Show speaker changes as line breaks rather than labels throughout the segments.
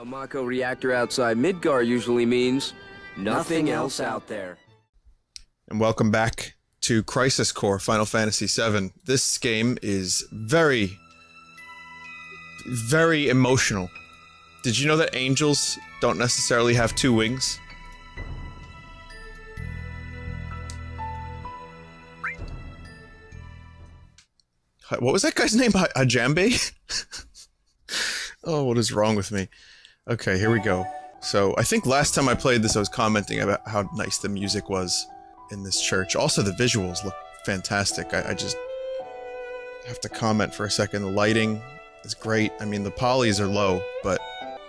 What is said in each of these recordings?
A Mako reactor outside Midgar usually means nothing else out there.
And welcome back to Crisis Core Final Fantasy VII. This game is very, very emotional. Did you know that angels don't necessarily have two wings? What was that guy's name? Ajambe? Oh, what is wrong with me? Okay, here we go. So, I think last time I played this I was commenting about how nice the music was in this church. Also, the visuals look fantastic. I just have to comment for a second. The lighting is great. I mean, the polys are low, but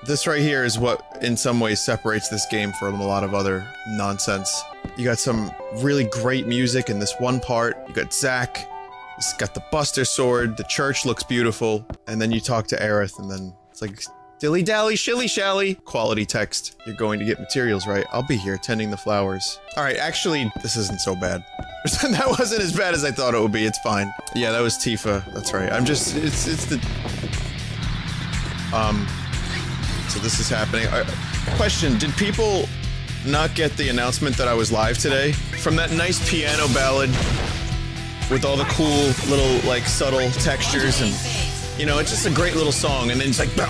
this right here is what in some ways separates this game from a lot of other nonsense. You got some really great music in this one part. You got Zack. He's got the Buster Sword. The church looks beautiful. And then you talk to Aerith, and then it's like dilly-dally, shilly-shally. Quality text. You're going to get materials, right? I'll be here tending the flowers. Alright, actually, this isn't so bad. That wasn't as bad as I thought it would be. It's fine. Yeah, that was Tifa. That's right. I'm just... It's the... So this is happening. Question, did people not get the announcement that I was live today? From that nice piano ballad with all the cool little, like, subtle textures and... You know, it's just a great little song, and then it's like... Okay,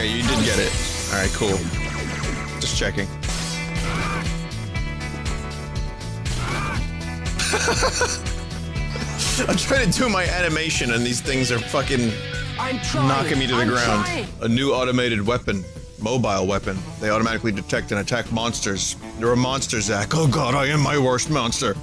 you did get it. Alright, cool. Just checking. I'm trying to do my animation, and these things are fucking... knocking me to the ground. A new automated weapon. Mobile weapon. They automatically detect and attack monsters. You're a monster, Zack. Oh god, I am my worst monster.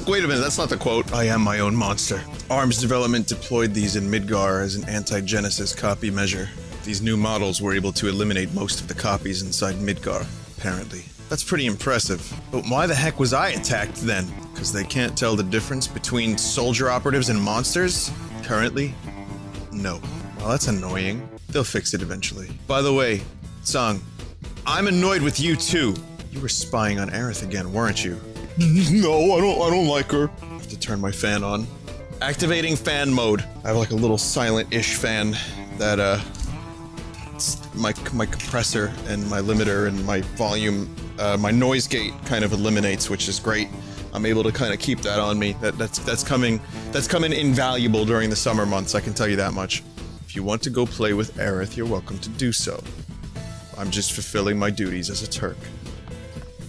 Wait a minute, that's not the quote. I am my own monster. ARMS Development deployed these in Midgar as an anti-Genesis copy measure. These new models were able to eliminate most of the copies inside Midgar, apparently. That's pretty impressive. But why the heck was I attacked then? Because they can't tell the difference between soldier operatives and monsters? Currently? No. Well, that's annoying. They'll fix it eventually. By the way, Song, I'm annoyed with you too. You were spying on Aerith again, weren't you? No, I don't like her. I have to turn my fan on. Activating fan mode. I have like a little silent-ish fan that, it's my compressor and my limiter and my volume, my noise gate kind of eliminates, which is great. I'm able to kind of keep that on me. That's coming invaluable during the summer months, I can tell you that much. If you want to go play with Aerith, you're welcome to do so. I'm just fulfilling my duties as a Turk.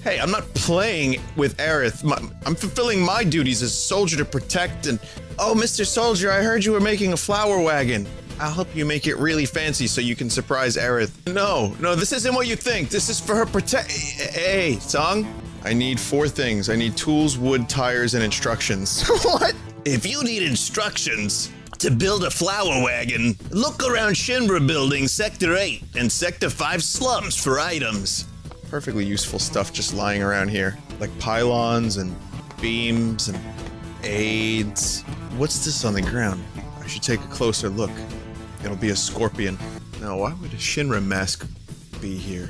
Hey, I'm not playing with Aerith. I'm fulfilling my duties as a soldier to protect and... Oh, Mr. Soldier, I heard you were making a flower wagon. I'll help you make it really fancy so you can surprise Aerith. No, this isn't what you think. This is for her Hey, Song? I need 4 things. I need tools, wood, tires, and instructions. What? If you need instructions to build a flower wagon, look around Shinra Building, Sector 8, and Sector 5 slums for items. Perfectly useful stuff just lying around here. Like pylons and beams and aids. What's this on the ground? I should take a closer look. It'll be a scorpion. Now, why would a Shinra mask be here?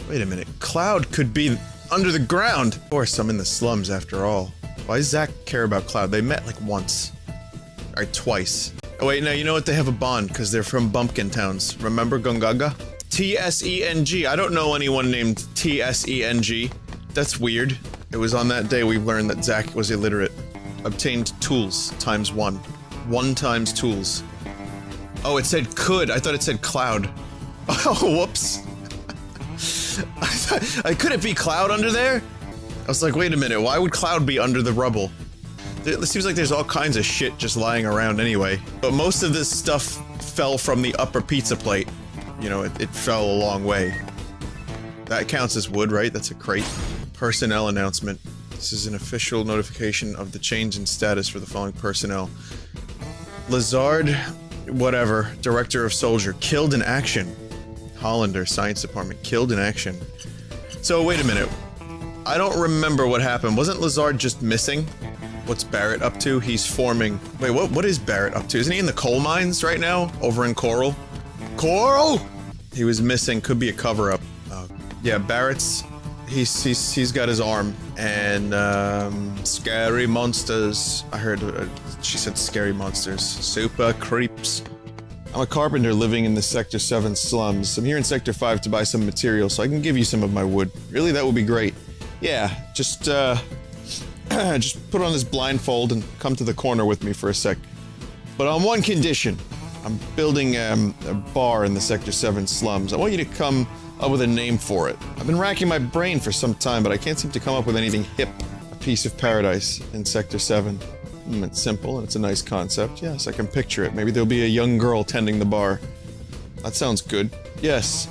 Wait a minute. Cloud could be under the ground! Of course, I'm in the slums after all. Why does Zack care about Cloud? They met like once. Or twice. Oh wait, no, you know what? They have a bond, because they're from Bumpkin Towns. Remember Gongaga? T-S-E-N-G. I don't know anyone named T-S-E-N-G. That's weird. It was on that day we learned that Zack was illiterate. Obtained tools, times 1. 1 times tools. Oh, it said could. I thought it said Cloud. Oh, whoops. Could it be Cloud under there? I was like, wait a minute, why would Cloud be under the rubble? It seems like there's all kinds of shit just lying around anyway. But most of this stuff fell from the upper pizza plate. You know, it fell a long way. That counts as wood, right? That's a crate. Personnel announcement. This is an official notification of the change in status for the following personnel. Lazard, whatever, Director of Soldier, killed in action. Hollander, Science Department, killed in action. So, wait a minute. I don't remember what happened. Wasn't Lazard just missing? What's Barrett up to? He's forming... Wait, what is Barrett up to? Isn't he in the coal mines right now? Over in Coral? Coral?! He was missing. Could be a cover-up. Yeah, Barrett's... He's got his arm. And, scary monsters. I heard... she said scary monsters. Super creeps. I'm a carpenter living in the Sector 7 slums. I'm here in Sector 5 to buy some material so I can give you some of my wood. Really, that would be great. Yeah, just put on this blindfold and come to the corner with me for a sec. But on one condition. I'm building a bar in the Sector 7 slums. I want you to come up with a name for it. I've been racking my brain for some time, but I can't seem to come up with anything hip. A piece of paradise in Sector 7. It's simple and it's a nice concept. Yes, I can picture it. Maybe there'll be a young girl tending the bar. That sounds good. Yes.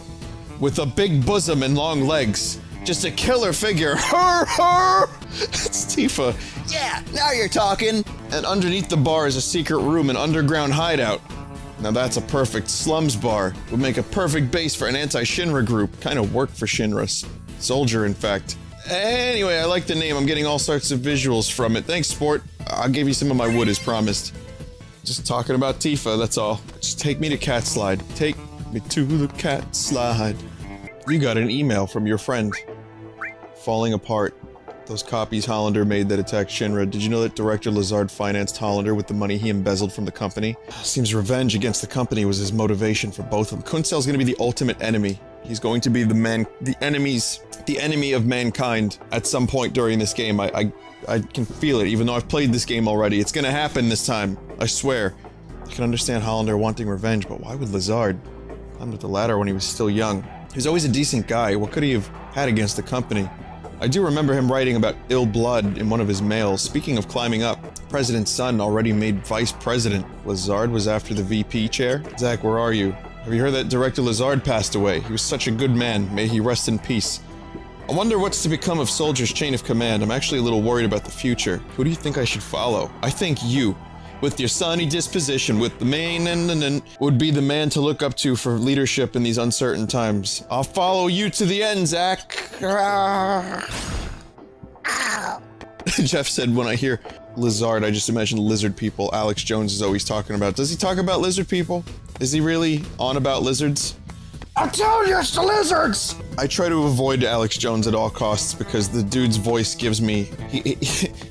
With a big bosom and long legs. Just a killer figure. It's Tifa. Yeah, now you're talking. And underneath the bar is a secret room, an underground hideout. Now that's a perfect slums bar. Would make a perfect base for an anti-Shinra group. Kind of work for Shinra. Soldier, in fact. Anyway, I like the name. I'm getting all sorts of visuals from it. Thanks, sport. I'll give you some of my wood as promised. Just talking about Tifa, that's all. Just take me to Cat Slide. Take me to the Cat Slide. You got an email from your friend. Falling apart. Those copies Hollander made that attacked Shinra. Did you know that Director Lazard financed Hollander with the money he embezzled from the company? Seems revenge against the company was his motivation for both of them. Kunstel's gonna be the ultimate enemy. He's going to be the enemy of mankind at some point during this game. I can feel it, even though I've played this game already. It's gonna happen this time. I swear. I can understand Hollander wanting revenge, but why would Lazard? Climbed up the ladder when he was still young. He was always a decent guy. What could he have had against the company? I do remember him writing about ill blood in one of his mails. Speaking of climbing up, the president's son already made vice president. Lazard was after the VP chair? Zach, where are you? Have you heard that Director Lazard passed away? He was such a good man. May he rest in peace. I wonder what's to become of Soldier's chain of command. I'm actually a little worried about the future. Who do you think I should follow? I think you. With your sunny disposition, with the main and would be the man to look up to for leadership in these uncertain times. I'll follow you to the end, Zach. Jeff said, when I hear Lazard, I just imagine lizard people Alex Jones is always talking about. Does he talk about lizard people? Is he really on about lizards? I tell you, it's the lizards! I try to avoid Alex Jones at all costs because the dude's voice gives me...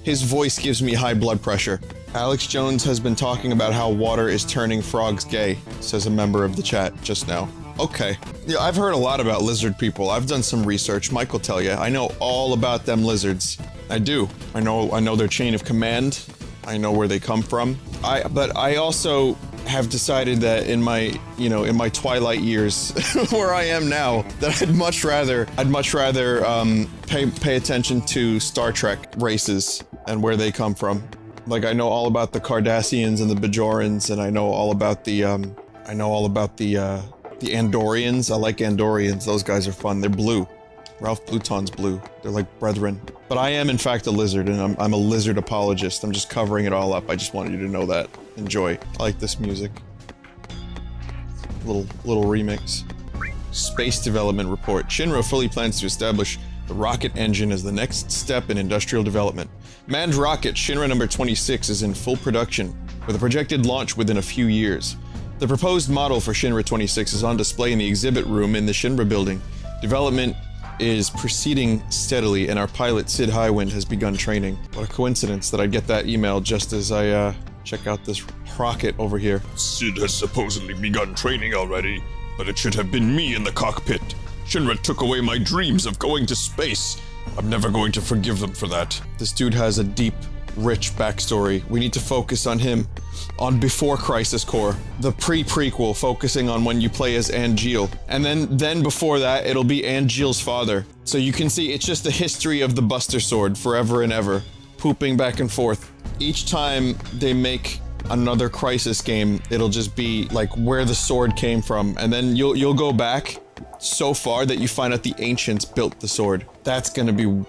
his voice gives me high blood pressure. Alex Jones has been talking about how water is turning frogs gay, says a member of the chat just now. Okay. Yeah, I've heard a lot about lizard people. I've done some research. Mike will tell you. I know all about them lizards. I do. I know their chain of command. I know where they come from. But I also have decided that in my twilight years, where I am now, that I'd much rather pay attention to Star Trek races and where they come from. Like, I know all about the Cardassians and the Bajorans, and I know all about the Andorians. I like Andorians. Those guys are fun. They're blue. Ralph Pluton's blue. They're like brethren. But I am, in fact, a lizard, and I'm a lizard apologist. I'm just covering it all up. I just wanted you to know that. Enjoy. I like this music. Little remix. Space Development Report. Shinra fully plans to establish the rocket engine as the next step in industrial development. Manned rocket Shinra number 26 is in full production, with a projected launch within a few years. The proposed model for Shinra 26 is on display in the exhibit room in the Shinra building. Development is proceeding steadily, and our pilot Sid Highwind has begun training. What a coincidence that I get that email just as I check out this rocket over here.
Sid has supposedly begun training already, but it should have been me in the cockpit. Shinra took away my dreams of going to space. I'm never going to forgive them for that.
This dude has a deep, rich backstory. We need to focus on him. On Before Crisis Core. The pre-prequel, focusing on when you play as Angeal. And then before that, it'll be Angeal's father. So you can see it's just the history of the Buster Sword forever and ever. Pooping back and forth. Each time they make another Crisis game, it'll just be like where the sword came from. And then you'll go back so far that you find out the ancients built the sword. That's gonna be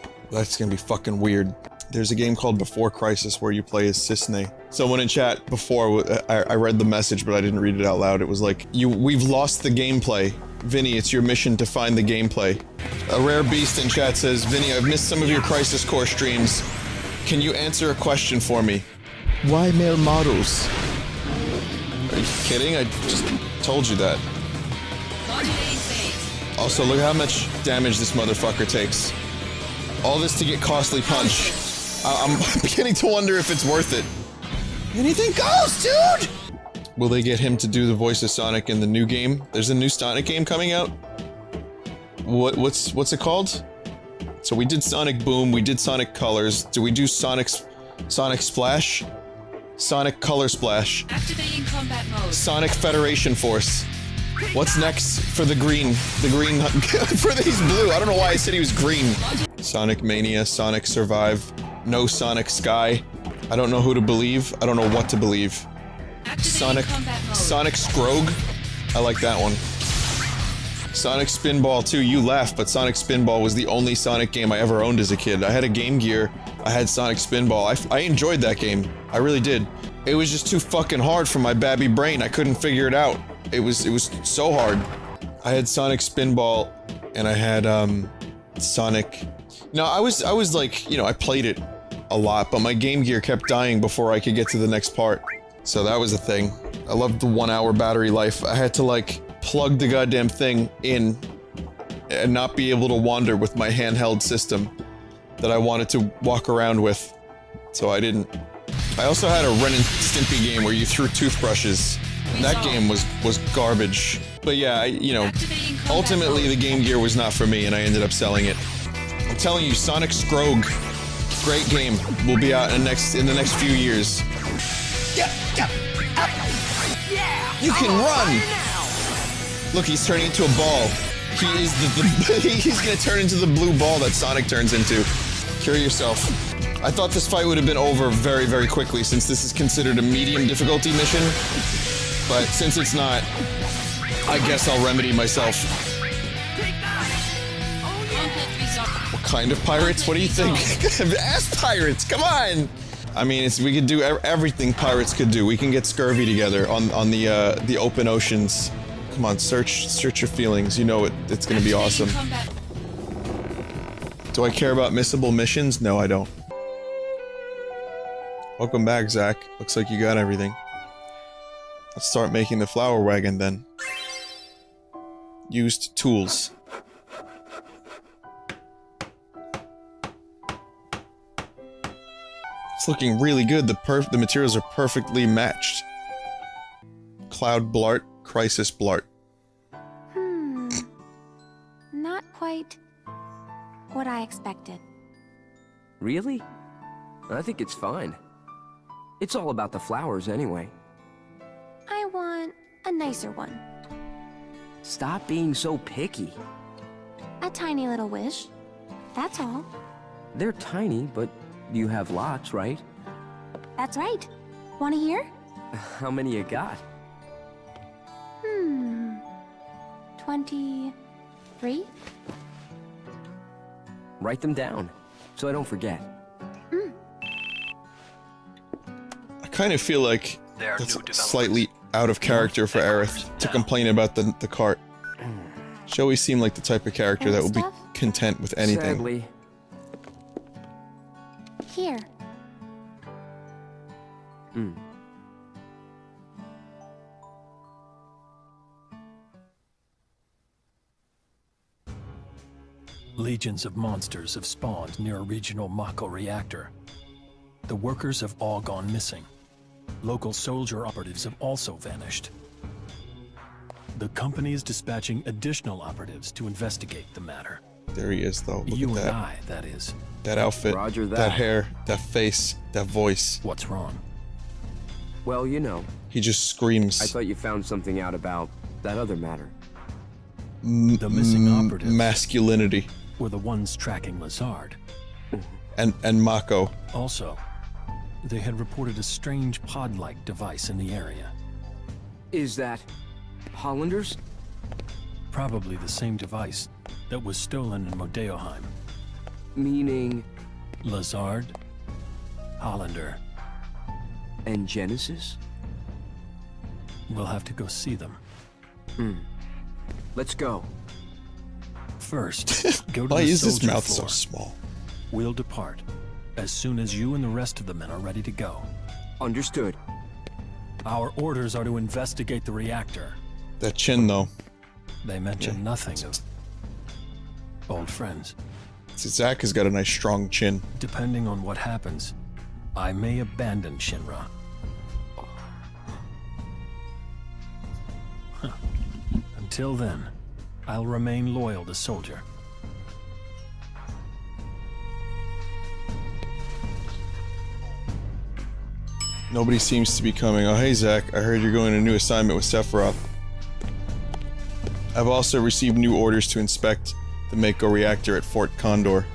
fucking weird. There's a game called Before Crisis where you play as Cisne. Someone in chat before, I read the message, but I didn't read it out loud. It was like, we've lost the gameplay. Vinny, it's your mission to find the gameplay. A rare beast in chat says, Vinny, I've missed some of your Crisis Core streams. Can you answer a question for me? Why male models? Are you kidding? I just told you that. Also, look how much damage this motherfucker takes. All this to get costly punch. I'm beginning to wonder if it's worth it. Anything goes, dude! Will they get him to do the voice of Sonic in the new game? There's a new Sonic game coming out? What's it called? So we did Sonic Boom, we did Sonic Colors. Do we do Sonic Splash? Sonic Color Splash.
Activating combat mode.
Sonic Federation Force. What's next for the green? The green for he's blue. I don't know why I said he was green. Sonic Mania, Sonic Survive, no Sonic Sky. I don't know who to believe. I don't know what to believe. Sonic Scrogue. I like that one. Sonic Spinball 2, you laugh, but Sonic Spinball was the only Sonic game I ever owned as a kid. I had a Game Gear, I had Sonic Spinball. I enjoyed that game. I really did. It was just too fucking hard for my babby brain. I couldn't figure it out. It was so hard. I had Sonic Spinball, and I had, Sonic... No, I was like, you know, I played it a lot, but my Game Gear kept dying before I could get to the next part. So that was a thing. I loved the 1 hour battery life. I had to, like, plug the goddamn thing in and not be able to wander with my handheld system that I wanted to walk around with. So I didn't. I also had a Ren and Stimpy game where you threw toothbrushes. That game was garbage. But yeah, you know, ultimately the Game Gear was not for me and I ended up selling it. I'm telling you, Sonic Scrogue, great game, will be out in the next few years. You can run! Look, he's turning into a ball. He is he's gonna turn into the blue ball that Sonic turns into. Cure yourself. I thought this fight would have been over very, very quickly since this is considered a medium difficulty mission. But since it's not, I guess I'll remedy myself. What kind of pirates? What do you think? Ask pirates, come on! I mean, we could do everything pirates could do. We can get scurvy together on the open oceans. Come on, search your feelings. You know it's gonna be awesome. Do I care about missable missions? No, I don't. Welcome back, Zach. Looks like you got everything. Let's start making the flower wagon then. Used tools. It's looking really good. The materials are perfectly matched. Cloud Blart, Crisis Blart.
Not quite what I expected.
Really? I think it's fine. It's all about the flowers anyway.
I want a nicer one.
Stop being so picky.
A tiny little wish. That's all.
They're tiny, but you have lots, right?
That's right. Wanna hear?
How many you got?
23?
Write them down, so I don't forget.
I kind of feel like that's slightly out of character for Aerith to complain about the cart. She always seemed like the type of character that would be content with anything.
Sadly.
Here.
Legions of monsters have spawned near a regional Mako reactor. The workers have all gone missing. Local soldier operatives have also vanished. The company is dispatching additional operatives to investigate the matter.
There he is, though. Look
You
at
and
that.
I, that is.
That outfit,
Roger that.
that hair, that face, that voice.
What's wrong?
Well, you know,
He just screams.
I thought you found something out about that other matter.
The missing operatives
Masculinity.
were the ones tracking Lazard.
And Mako.
Also, they had reported a strange pod-like device in the area.
Is that Hollanders?
Probably the same device that was stolen in Modeoheim.
Meaning
Lazard, Hollander.
and Genesis?
We'll have to go see them.
Let's go.
First, go to
Why
the
is his
soldier
mouth
floor.
so small?
We'll depart as soon as you and the rest of the men are ready to go.
Understood.
Our orders are to investigate the reactor.
That chin, though.
They mention nothing of old friends.
Zach has got a nice strong chin.
Depending on what happens, I may abandon Shinra. Until then, I'll remain loyal to Soldier.
Nobody seems to be coming. Oh, hey, Zach. I heard you're going on a new assignment with Sephiroth. I've also received new orders to inspect the Mako reactor at Fort Condor.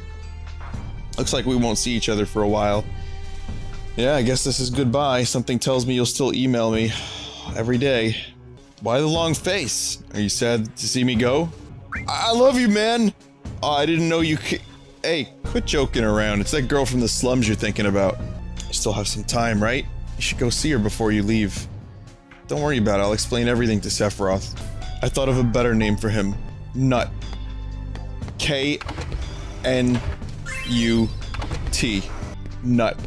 Looks like we won't see each other for a while. Yeah, I guess this is goodbye. Something tells me you'll still email me every day. Why the long face? Are you sad to see me go? I love you, man! Oh, I didn't know you Hey, quit joking around. It's that girl from the slums you're thinking about. You still have some time, right? You should go see her before you leave. Don't worry about it. I'll explain everything to Sephiroth. I thought of a better name for him. Nut. K-N-U-T. Nut.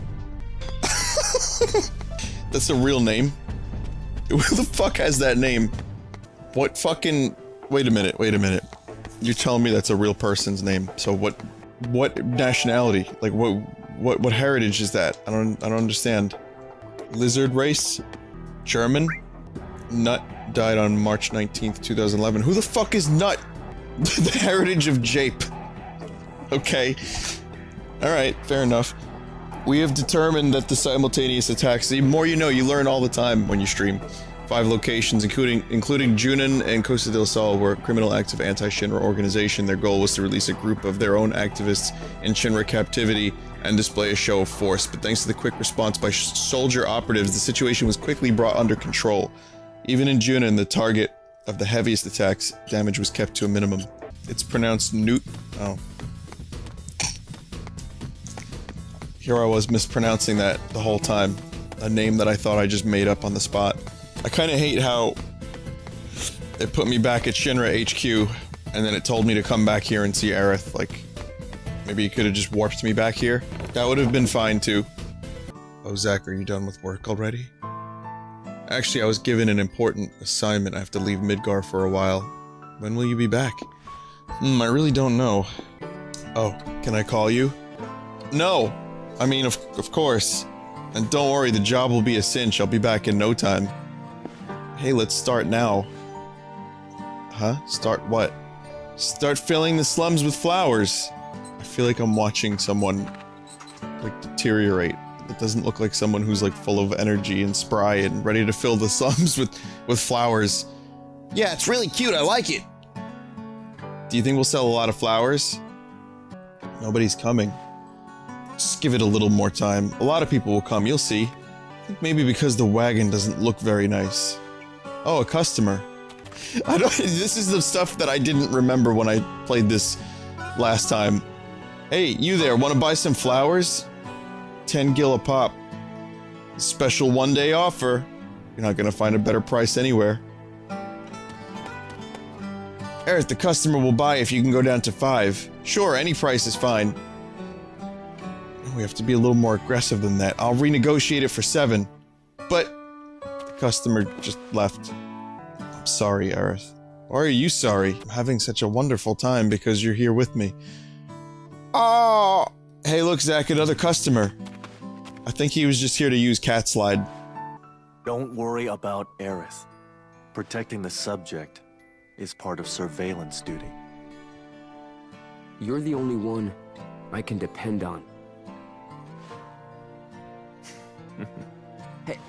That's a real name? Who the fuck has that name? What fucking... Wait a minute. You're telling me that's a real person's name. So what nationality? Like what heritage is that? I don't understand. Lizard race? German? Nut died on March 19th, 2011. Who the fuck is Nut? The heritage of Jape. Okay. Alright, fair enough. We have determined that the simultaneous attacks, the more you know, you learn all the time when you stream. 5 locations, including Junin and Costa del Sol, were criminal acts of anti-Shinra organization. Their goal was to release a group of their own activists in Shinra captivity and display a show of force, but thanks to the quick response by soldier operatives, the situation was quickly brought under control. Even in Junin, the target of the heaviest attacks, damage was kept to a minimum. It's pronounced Newt. Oh. Here I was mispronouncing that the whole time. A name that I thought I just made up on the spot. I kinda hate how it put me back at Shinra HQ, and then it told me to come back here and see Aerith. Like, maybe you could've just warped me back here? That would've been fine too. Oh, Zach, are you done with work already? Actually, I was given an important assignment. I have to leave Midgar for a while. When will you be back? I really don't know. Oh, can I call you? No! I mean, of course. And don't worry, the job will be a cinch. I'll be back in no time. Hey, let's start now. Huh? Start what? Start filling the slums with flowers. I feel like I'm watching someone, like, deteriorate. It doesn't look like someone who's, like, full of energy and spry and ready to fill the slums with flowers. Yeah, it's really cute. I like it. Do you think we'll sell a lot of flowers? Nobody's coming. Just give it a little more time. A lot of people will come, you'll see. I think maybe because the wagon doesn't look very nice. Oh, a customer. This is the stuff that I didn't remember when I played this last time. Hey, you there, wanna buy some flowers? 10 gil a pop. Special one-day offer. You're not gonna find a better price anywhere. Aerith, the customer will buy if you can go down to 5. Sure, any price is fine. We have to be a little more aggressive than that. I'll renegotiate it for 7. But... the customer just left. I'm sorry, Aerith. Why are you sorry? I'm having such a wonderful time because you're here with me. Oh! Hey, look, Zach, another customer. I think he was just here to use Cat Slide.
Don't worry about Aerith. Protecting the subject is part of surveillance duty.
You're the only one I can depend on.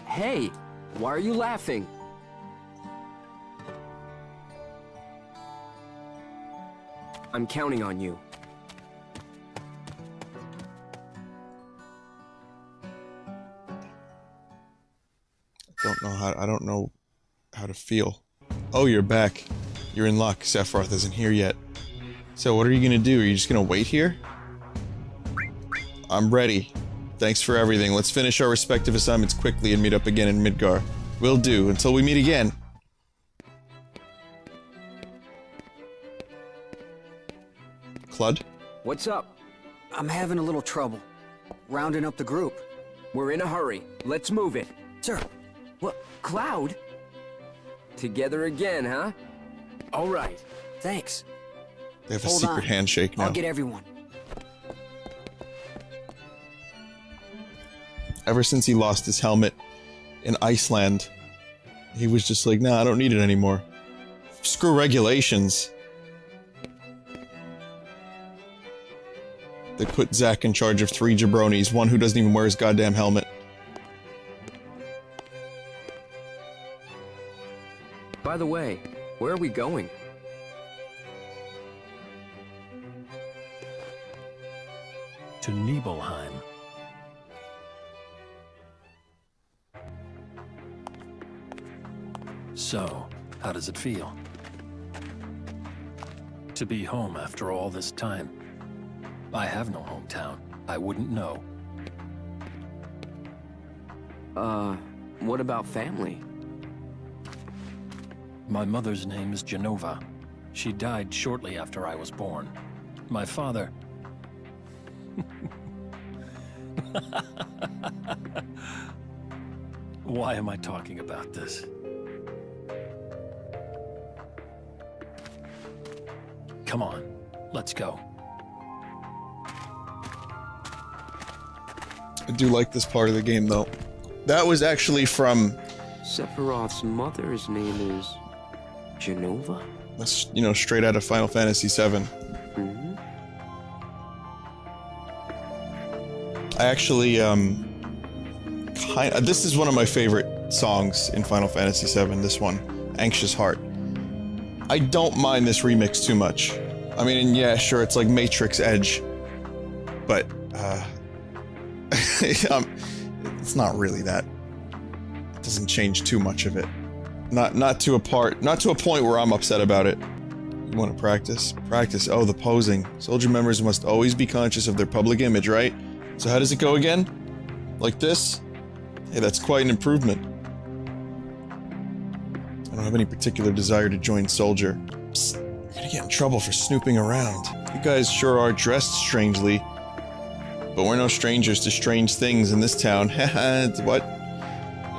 Hey, why are you laughing? I'm counting on you.
I don't know how to feel. Oh, you're back. You're in luck. Sephiroth isn't here yet. So what are you gonna do? Are you just gonna wait here? I'm ready. Thanks for everything. Let's finish our respective assignments quickly and meet up again in Midgar. Will do. Until we meet again. Clud?
What's up?
I'm having a little trouble. Rounding up the group.
We're in a hurry. Let's move it.
Sir.
What? Cloud? Together again, huh? All right.
Thanks.
They have a
Hold
secret
on.
handshake now.
I'll get everyone.
Ever since he lost his helmet in Iceland, he was just like, nah, I don't need it anymore. Screw regulations. They put Zack in charge of 3 jabronis, one who doesn't even wear his goddamn helmet.
By the way, where are we going?
To Nibelheim. So, how does it feel? To be home after all this time. I have no hometown. I wouldn't know.
What about family?
My mother's name is Genova. She died shortly after I was born. My father... Why am I talking about this? Come on, let's go.
I do like this part of the game, though. That was actually from...
Sephiroth's mother's name is... Genova?
That's, you know, straight out of Final Fantasy VII.
Mm-hmm.
I actually, this is one of my favorite songs in Final Fantasy VII, this one. Anxious Heart. I don't mind this remix too much. I mean, yeah, sure, it's like Matrix Edge. But, it's not really that. It doesn't change too much of it. Not to a point where I'm upset about it. You want to practice? Practice. Oh, the posing. Soldier members must always be conscious of their public image, right? So how does it go again? Like this? Hey, that's quite an improvement. I don't have any particular desire to join Soldier. Psst, you're gonna get in trouble for snooping around. You guys sure are dressed strangely. But we're no strangers to strange things in this town. Haha, what?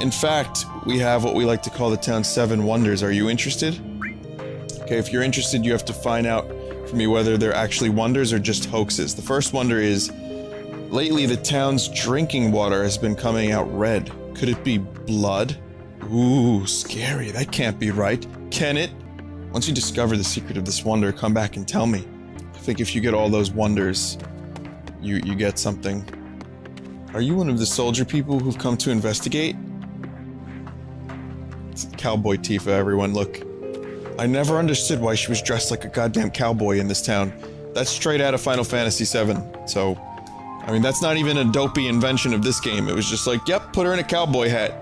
In fact, we have what we like to call the town's 7 wonders. Are you interested? Okay, if you're interested, you have to find out for me whether they're actually wonders or just hoaxes. The first wonder is, lately the town's drinking water has been coming out red. Could it be blood? Ooh, scary. That can't be right. Can it? Once you discover the secret of this wonder, come back and tell me. I think if you get all those wonders, you get something. Are you one of the soldier people who've come to investigate? It's Cowboy Tifa, everyone, look. I never understood why she was dressed like a goddamn cowboy in this town. That's straight out of Final Fantasy VII, so... I mean, that's not even a dopey invention of this game. It was just like, yep, put her in a cowboy hat.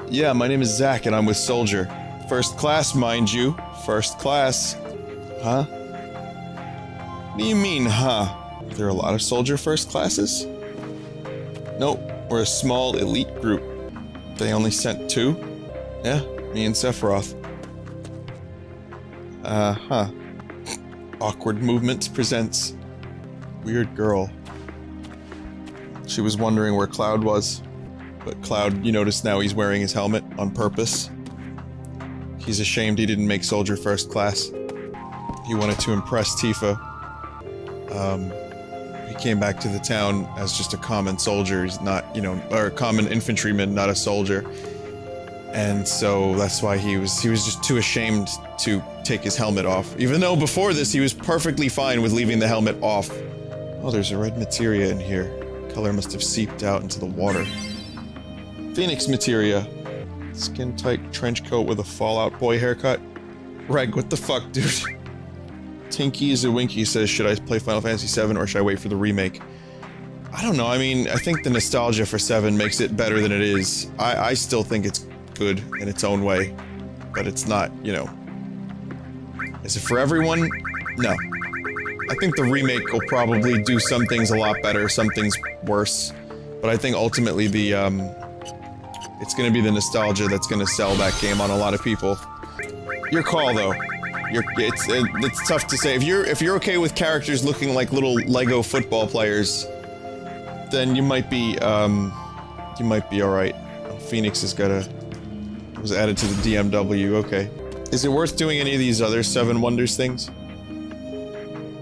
Yeah, my name is Zack, and I'm with Soldier. First class, mind you. First class. Huh? What do you mean, huh? Are there a lot of Soldier first classes? Nope, we're a small elite group. They only sent 2? Yeah, me and Sephiroth. Huh. Awkward Movements presents Weird Girl. She was wondering where Cloud was. But Cloud, you notice now he's wearing his helmet on purpose. He's ashamed he didn't make Soldier first class. He wanted to impress Tifa. He came back to the town as just a common soldier. He's not, you know, or a common infantryman, not a soldier. And so that's why he was just too ashamed to take his helmet off. Even though before this he was perfectly fine with leaving the helmet off. Oh, there's a red materia in here. Color must have seeped out into the water. Phoenix materia. Skin-tight trench coat with a Fallout Boy haircut. Reg, what the fuck, dude? Tinky Zawinky says, should I play Final Fantasy VII or should I wait for the remake? I don't know, I mean, I think the nostalgia for 7 makes it better than it is. I still think it's good in its own way. But it's not, you know... Is it for everyone? No. I think the remake will probably do some things a lot better, some things worse. But I think ultimately the, it's gonna be the nostalgia that's gonna sell that game on a lot of people. Your call, though. It's tough to say. If you're okay with characters looking like little Lego football players, then you might be alright. Phoenix was added to the DMW, okay. Is it worth doing any of these other 7 Wonders things?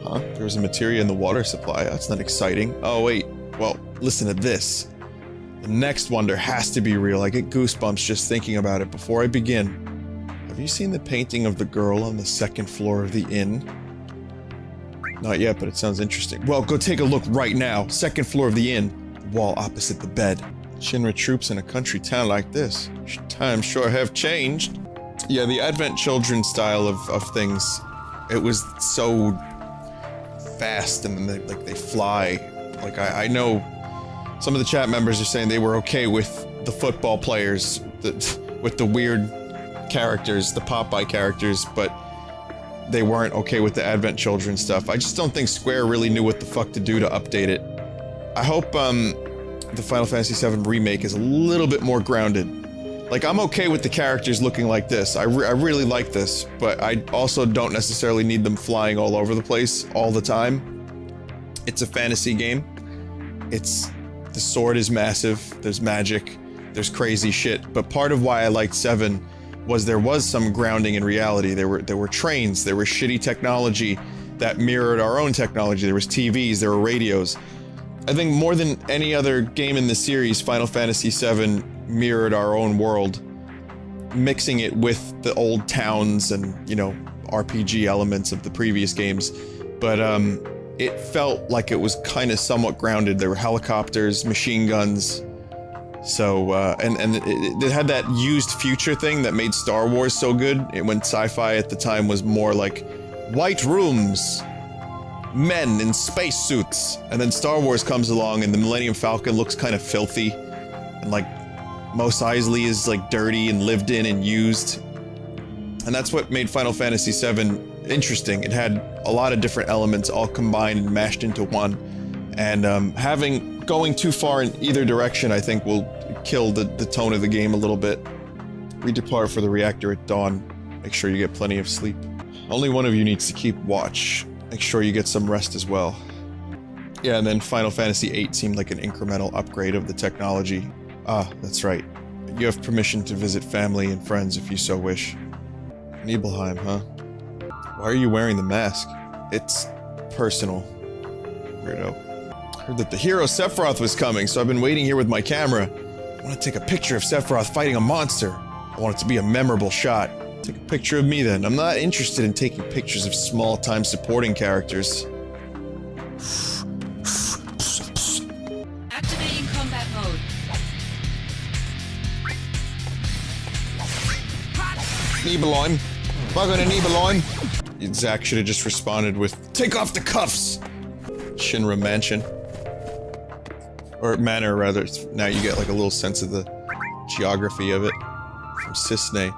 Huh? There was a materia in the water supply. That's not exciting. Oh, wait. Well, listen to this. The next wonder has to be real. I get goosebumps just thinking about it. Before I begin, I Have you seen the painting of the girl on the second floor of the inn? Not yet, but it sounds interesting. Well, go take a look right now. Second floor of the inn. The wall opposite the bed. Shinra troops in a country town like this. Times sure have changed. Yeah, the Advent Children style of things. It was so fast, and then they fly. Like, I know some of the chat members are saying they were okay with the football players, with the weird characters, the Popeye characters, but they weren't okay with the Advent Children stuff. I just don't think Square really knew what the fuck to do to update it. I hope, the Final Fantasy VII Remake is a little bit more grounded. Like, I'm okay with the characters looking like this. I really like this, but I also don't necessarily need them flying all over the place all the time. It's a fantasy game. The sword is massive, there's magic, there's crazy shit, but part of why I liked 7 was there was some grounding in reality. There were trains, there was shitty technology that mirrored our own technology, there was TVs, there were radios. I think more than any other game in the series, Final Fantasy VII mirrored our own world, mixing it with the old towns and, you know, RPG elements of the previous games, but it felt like it was kind of somewhat grounded. There were helicopters, machine guns, so, and it had that used future thing that made Star Wars so good. When sci-fi at the time was more like white rooms, men in spacesuits, and then Star Wars comes along and the Millennium Falcon looks kind of filthy, and like Mos Eisley is like dirty and lived in and used, and that's what made Final Fantasy VII interesting. It had a lot of different elements all combined and mashed into one, and going too far in either direction I think will kill the tone of the game a little bit. Redeploy for the reactor at dawn. Make sure you get plenty of sleep. Only one of you needs to keep watch. Make sure you get some rest as well. Yeah, and then Final Fantasy VIII seemed like an incremental upgrade of the technology. Ah, that's right. You have permission to visit family and friends if you so wish. Nibelheim, huh? Why are you wearing the mask? It's personal. Weirdo. Heard that the hero Sephiroth was coming, so I've been waiting here with my camera. I want to take a picture of Sephiroth fighting a monster. I want it to be a memorable shot. Take a picture of me then. I'm not interested in taking pictures of small-time supporting characters.
Activating combat mode.
Nibelheim. Welcome to Nibelheim. Zack should have just responded with, "Take off the cuffs!" Shinra Mansion. Or Manor, rather. Now you get like a little sense of the geography of it. From Cisne.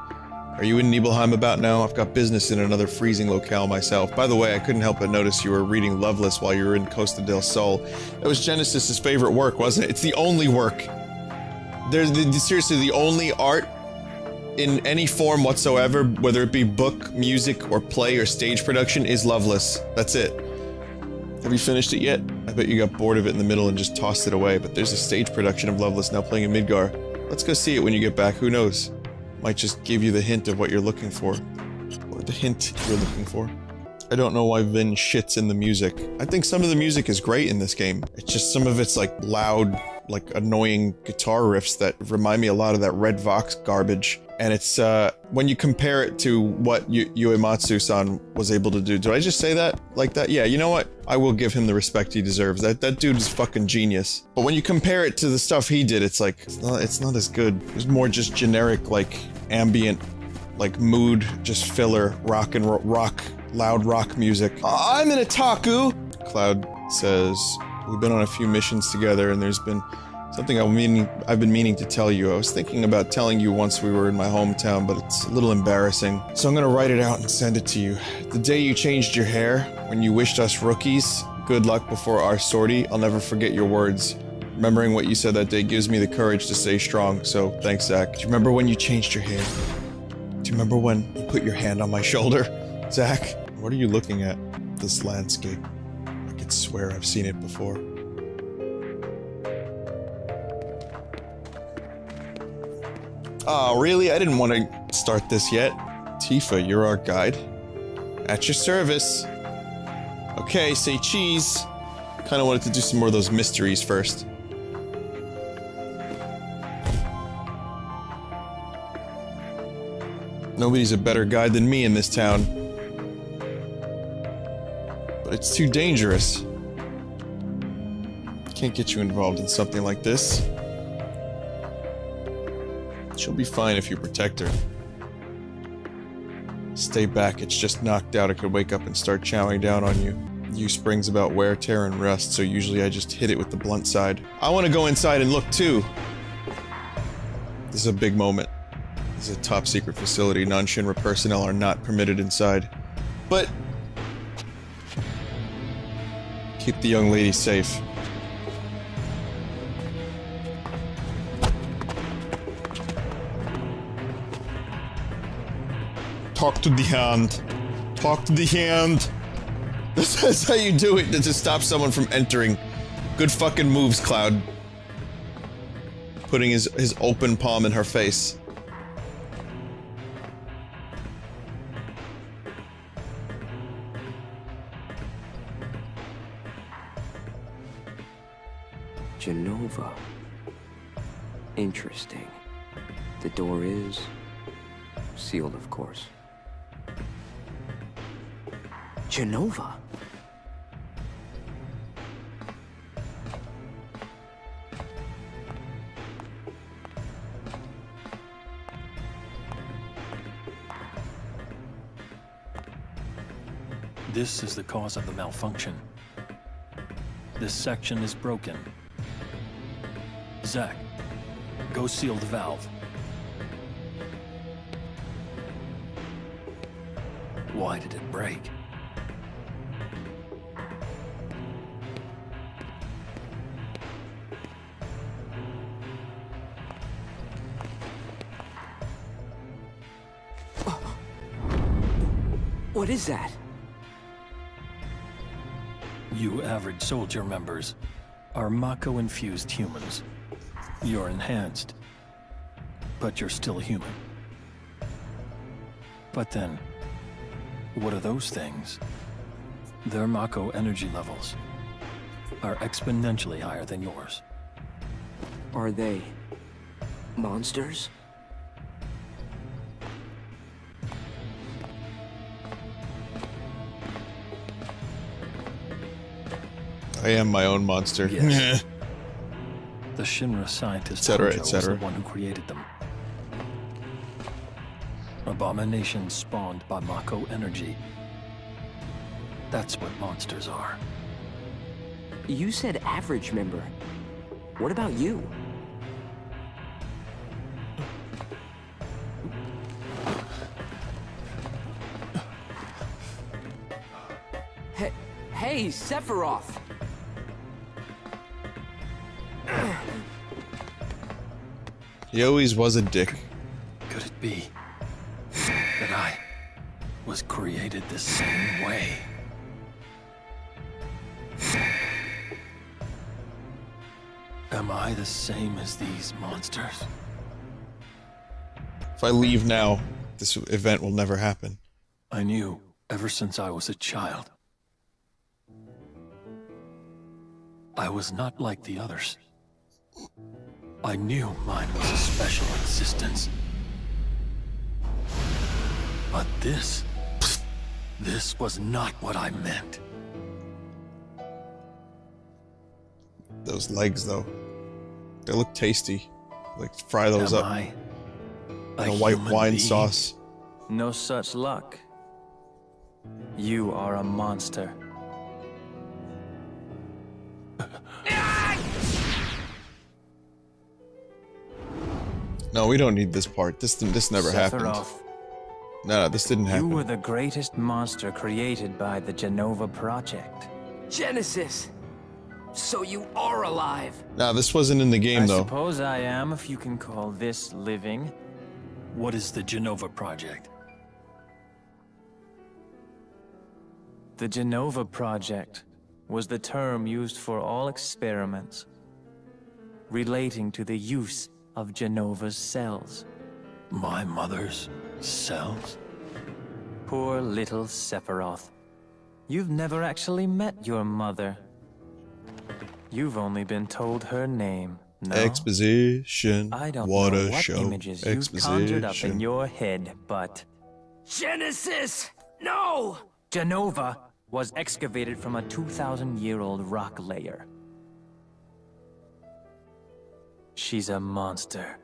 Are you in Nibelheim about now? I've got business in another freezing locale myself. By the way, I couldn't help but notice you were reading Loveless while you were in Costa del Sol. That was Genesis's favorite work, wasn't it? It's the only work. Seriously, the only art in any form whatsoever, whether it be book, music, or play, or stage production, is Loveless. That's it. Have you finished it yet? I bet you got bored of it in the middle and just tossed it away, but there's a stage production of Loveless now playing in Midgar. Let's go see it when you get back, who knows? Might just give you the hint of what you're looking for. Or the hint you're looking for. I don't know why Vin shits in the music. I think some of the music is great in this game. It's just some of it's like loud, like annoying guitar riffs that remind me a lot of that Red Vox garbage. And it's, when you compare it to what Uematsu-san was able to do. Did I just say that? Like that? Yeah, you know what? I will give him the respect he deserves. That dude is fucking genius. But when you compare it to the stuff he did, it's like, it's not as good. It's more just generic, like, ambient, like, mood, just filler, rock, loud rock music. I'm an otaku! Cloud says, we've been on a few missions together and there's been something I've been meaning to tell you. I was thinking about telling you once we were in my hometown, but it's a little embarrassing. So I'm gonna write it out and send it to you. The day you changed your hair, when you wished us rookies good luck before our sortie, I'll never forget your words. Remembering what you said that day gives me the courage to stay strong, so thanks, Zack. Do you remember when you changed your hair? Do you remember when you put your hand on my shoulder? Zack, what are you looking at? This landscape. I could swear I've seen it before. Oh, really? I didn't want to start this yet. Tifa, you're our guide. At your service. Okay, say cheese. Kinda wanted to do some more of those mysteries first. Nobody's a better guide than me in this town. But it's too dangerous. Can't get you involved in something like this. She'll be fine if you protect her. Stay back, it's just knocked out. It could wake up and start chowing down on you. Use springs about wear, tear, and rust, so usually I just hit it with the blunt side. I want to go inside and look too. This is a big moment. This is a top secret facility. Non-Shinra personnel are not permitted inside. But keep the young lady safe. Talk to the hand. Talk to the hand. That's how you do it, to stop someone from entering. Good fucking moves, Cloud. Putting his open palm in her face.
Genova. Interesting. The door is sealed, of course. Genova?
This is the cause of the malfunction. This section is broken. Zack, go seal the valve. Why did it break?
What is that?
You average soldier members are Mako-infused humans. You're enhanced, but you're still human. But then, what are those things? Their Mako energy levels are exponentially higher than yours.
Are they monsters?
I am my own monster.
Yes. The Shinra scientist
Etc.,
was
etc.
the one who created them. Abominations spawned by Mako energy. That's what monsters are.
You said average member. What about you? Hey, Sephiroth!
He always was a dick.
Could it be that I was created the same way? Am I the same as these monsters?
If I leave now, this event will never happen.
I knew ever since I was a child. I was not like the others. I knew mine was a special existence. But this was not what I meant.
Those legs, though. They look tasty. Like, fry those
Am
up
I
in a white
human
wine
being?
sauce.
No such luck. You are a monster.
No, we don't need this part. This never happened.
Sephiroth,
No, this didn't
you
happen.
were the greatest monster created by the Genova Project.
Genesis! So you are alive!
Nah, this wasn't in the game,
I
though.
suppose I am, if you can call this living.
What is the Genova Project?
The Genova Project was the term used for all experiments relating to the use of Genova's cells.
My mother's cells?
Poor little Sephiroth. You've never actually met your mother. You've only been told her name, no?
Exposition.
I don't
What
know
a
what
show.
images you've conjured up in
Exposition.
your head, but
Genesis! No!
Jenova was excavated from a 2,000-year-old rock layer. She's a monster.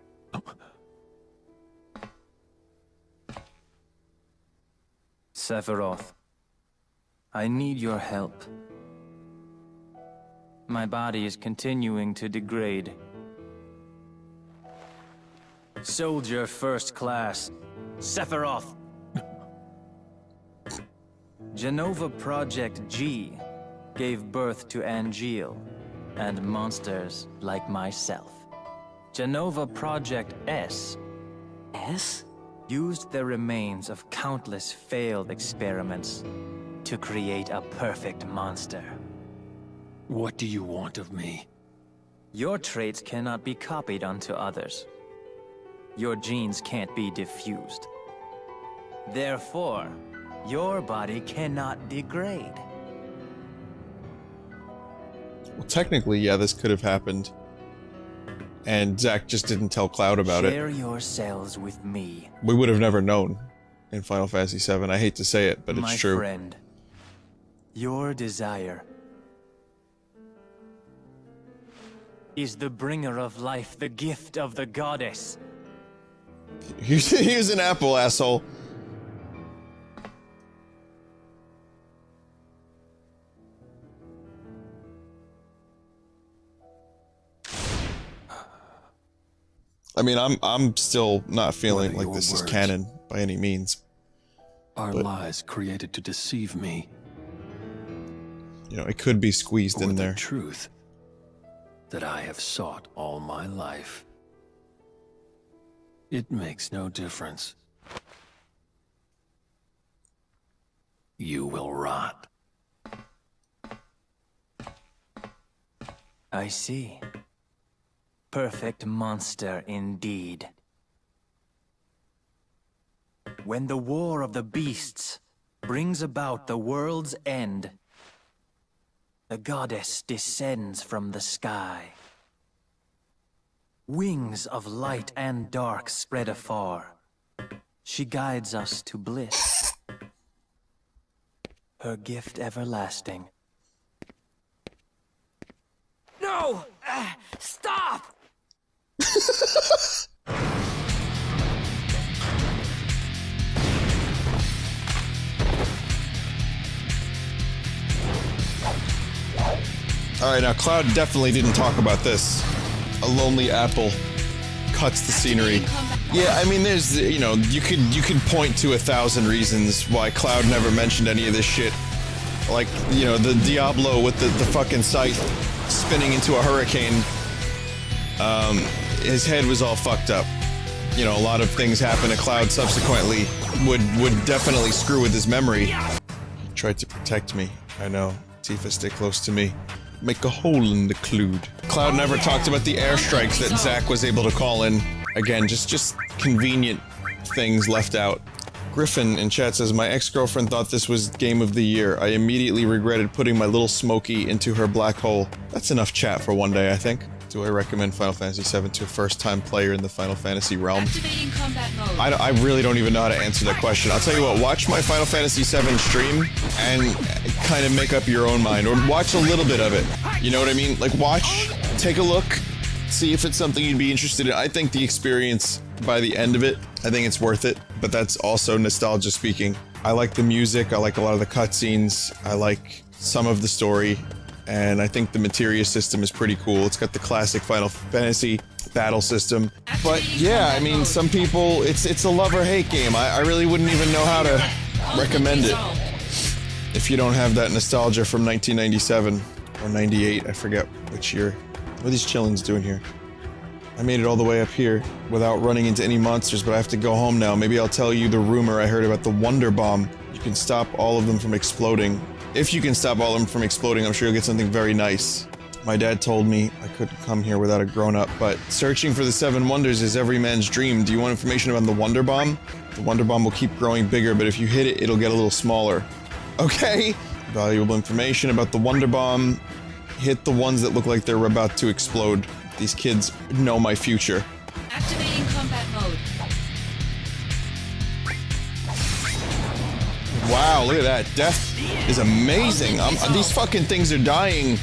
Sephiroth, I need your help. My body is continuing to degrade. Soldier First Class, Sephiroth. Jenova Project G gave birth to Angeal and monsters like myself. Jenova Project S used the remains of countless failed experiments to create a perfect monster.
What do you want of me?
Your traits cannot be copied onto others. Your genes can't be diffused. Therefore, your body cannot degrade.
Well, technically, yeah, this could have happened. And Zack just didn't tell Cloud about it.
Share your cells with me.
We would have never known in Final Fantasy VII. I hate to say it, but it's true.
My friend, your desire is the bringer of life, the gift of the goddess.
Here's an apple, asshole. I mean, I'm still not feeling like this is canon by any means.
Our lies created to deceive me.
You know, it could be squeezed in there.
The truth that I have sought all my life. It makes no difference. You will rot.
I see. Perfect monster indeed. When the war of the beasts brings about the world's end, the goddess descends from the sky. Wings of light and dark spread afar. She guides us to bliss. Her gift everlasting.
No! Stop!
Alright, now Cloud definitely didn't talk about this. A lonely apple cuts the scenery. Yeah, I mean, there's, you know, you could point to 1,000 reasons why Cloud never mentioned any of this shit. Like, you know, the Diablo with the fucking scythe spinning into a hurricane. His head was all fucked up. You know, a lot of things happen to Cloud subsequently would definitely screw with his memory. He tried to protect me. I know. Tifa, stay close to me. Make a hole in the Cloud. Cloud never talked about the airstrikes that Zack was able to call in. Again, just convenient things left out. Griffin in chat says, my ex-girlfriend thought this was Game of the Year. I immediately regretted putting my little Smokey into her black hole. That's enough chat for one day, I think. Do I recommend Final Fantasy VII to a first-time player in the Final Fantasy realm?
Activating combat mode.
I really don't even know how to answer that question. I'll tell you what, watch my Final Fantasy VII stream and kind of make up your own mind, or watch a little bit of it. You know what I mean? Like, watch, take a look, see if it's something you'd be interested in. I think the experience, by the end of it, I think it's worth it, but that's also nostalgia speaking. I like the music, I like a lot of the cutscenes, I like some of the story, and I think the materia system is pretty cool. It's got the classic Final Fantasy battle system. But yeah, I mean, some people, it's a love or hate game. I really wouldn't even know how to recommend it if you don't have that nostalgia from 1997 or 98, I forget which year. What are these chillins doing here? I made it all the way up here without running into any monsters, but I have to go home now. Maybe I'll tell you the rumor I heard about the Wonder Bomb. You can stop all of them from exploding. If you can stop all of them from exploding, I'm sure you'll get something very nice. My dad told me I couldn't come here without a grown-up, but searching for the 7 wonders is every man's dream. Do you want information about the Wonder Bomb? The Wonder Bomb will keep growing bigger, but if you hit it, it'll get a little smaller. Okay? Valuable information about the Wonder Bomb. Hit the ones that look like they're about to explode. These kids know my future.
Activating combat mode.
Wow, look at that. Death is amazing. These fucking things are dying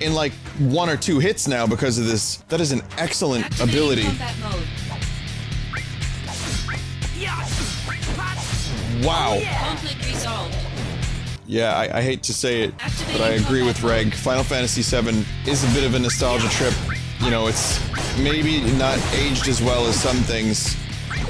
in like 1 or 2 hits now because of this. That is an excellent ability. Wow. Yeah, I hate to say it, but I agree with Reg. Final Fantasy VII is a bit of a nostalgia trip. You know, it's maybe not aged as well as some things,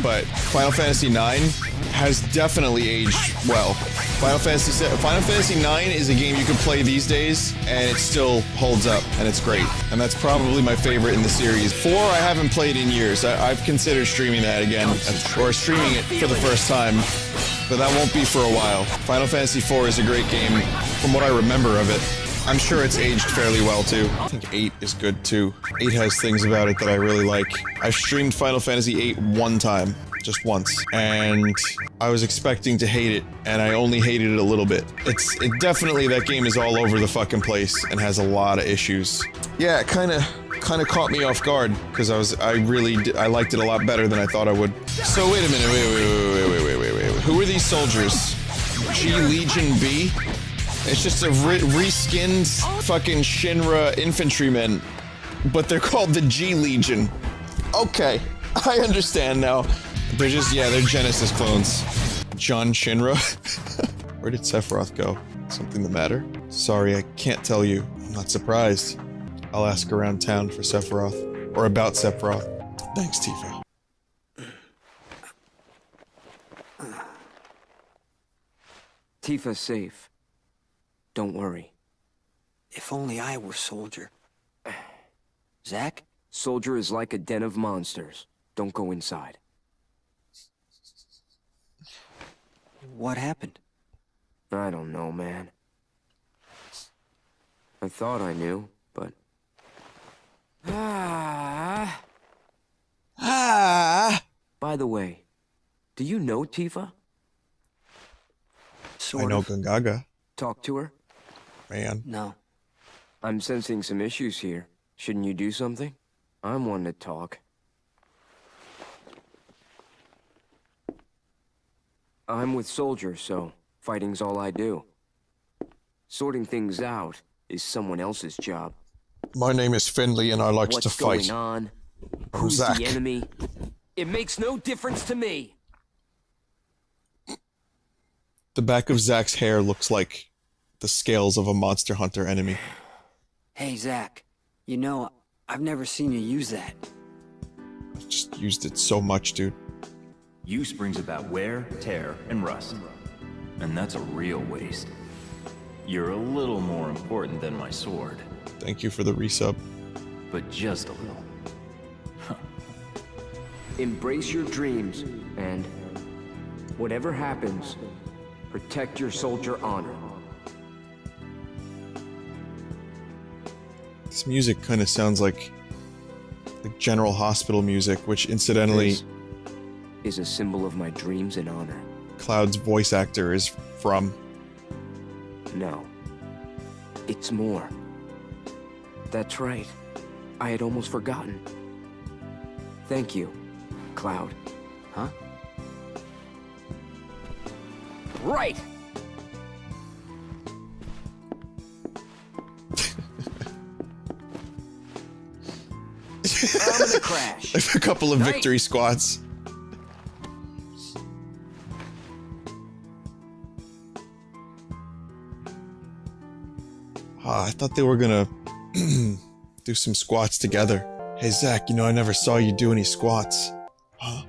but Final Fantasy IX has definitely aged well. Final Fantasy IX is a game you can play these days, and it still holds up, and it's great. And that's probably my favorite in the series. 4 I haven't played in years. I've considered streaming that again, or streaming it for the first time, but that won't be for a while. Final Fantasy IV is a great game, from what I remember of it. I'm sure it's aged fairly well, too. I think 8 is good, too. 8 has things about it that I really like. I streamed Final Fantasy VIII 1 time. Just once, and I was expecting to hate it, and I only hated it a little bit. It definitely, that game is all over the fucking place and has a lot of issues. Yeah, it kind of caught me off guard because I liked it a lot better than I thought I would. So wait a minute, wait. Who are these soldiers? G Legion B? It's just a reskinned fucking Shinra infantrymen, but they're called the G Legion. Okay, I understand now. They're just, yeah, they're Genesis clones. John Shinra? Where did Sephiroth go? Something the matter? Sorry, I can't tell you. I'm not surprised. I'll ask around town for Sephiroth. Or about Sephiroth. Thanks, Tifa.
Tifa's safe. Don't worry.
If only I were Soldier. Zack?
Soldier is like a den of monsters. Don't go inside.
What happened?
I don't know, man. I thought I knew, but... By the way, do you know Tifa?
Sort
I know
of.
Gungaga.
Talk to her?
Man.
No.
I'm sensing some issues here. Shouldn't you do something? I'm one to talk. I'm with soldiers, so fighting's all I do. Sorting things out is someone else's job.
My name is Finley and I likes to fight.
What's going on? Who's
Zack.
the enemy? It makes no difference to me.
The back of Zack's hair looks like the scales of a Monster Hunter enemy.
Hey, Zack. You know, I've never seen you use that.
I've just used it so much, dude.
Use brings about wear, tear, and rust. And that's a real waste. You're a little more important than my sword.
Thank you for the resub.
But just a little.
Embrace your dreams, and whatever happens, protect your soldier honor.
This music kind of sounds like General Hospital music, which incidentally...
This is a symbol of my dreams and honor.
Cloud's voice actor is from.
No. It's more. That's right. I had almost forgotten. Thank you, Cloud.
Huh?
Right! I'm gonna crash.
A couple of victory squats. I thought they were gonna do some squats together. Hey Zack, you know I never saw you do any squats. Huh?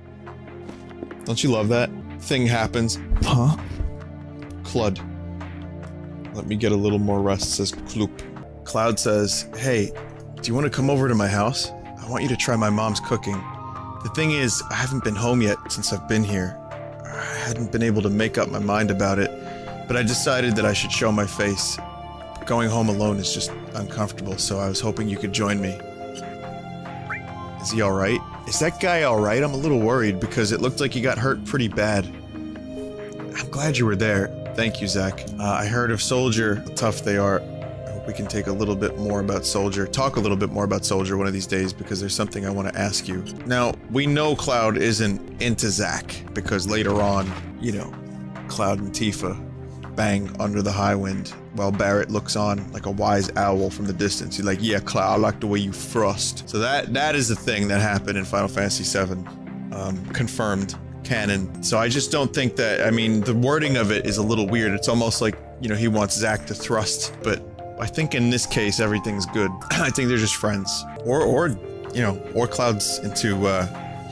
Don't you love that? Thing happens. Huh? Clud. Let me get a little more rest, says Kloop. Cloud says, hey, do you want to come over to my house? I want you to try my mom's cooking. The thing is, I haven't been home yet since I've been here. I hadn't been able to make up my mind about it, but I decided that I should show my face. Going home alone is just uncomfortable, so I was hoping you could join me. Is he alright? Is that guy alright? I'm a little worried because it looked like he got hurt pretty bad. I'm glad you were there. Thank you, Zack. I heard of Soldier, how tough they are. I hope we can take a little bit more about Soldier, talk a little bit more about Soldier one of these days because there's something I want to ask you. Now, we know Cloud isn't into Zack because later on, you know, Cloud and Tifa bang under the high wind while Barrett looks on like a wise owl from the distance. He's like, yeah, Cloud, I like the way you thrust. So that is the thing that happened in Final Fantasy VII. Confirmed canon. So I just don't think that, I mean, the wording of it is a little weird. It's almost like, you know, he wants Zack to thrust, but I think in this case, everything's good. I think they're just friends. Or, you know, or Cloud's into,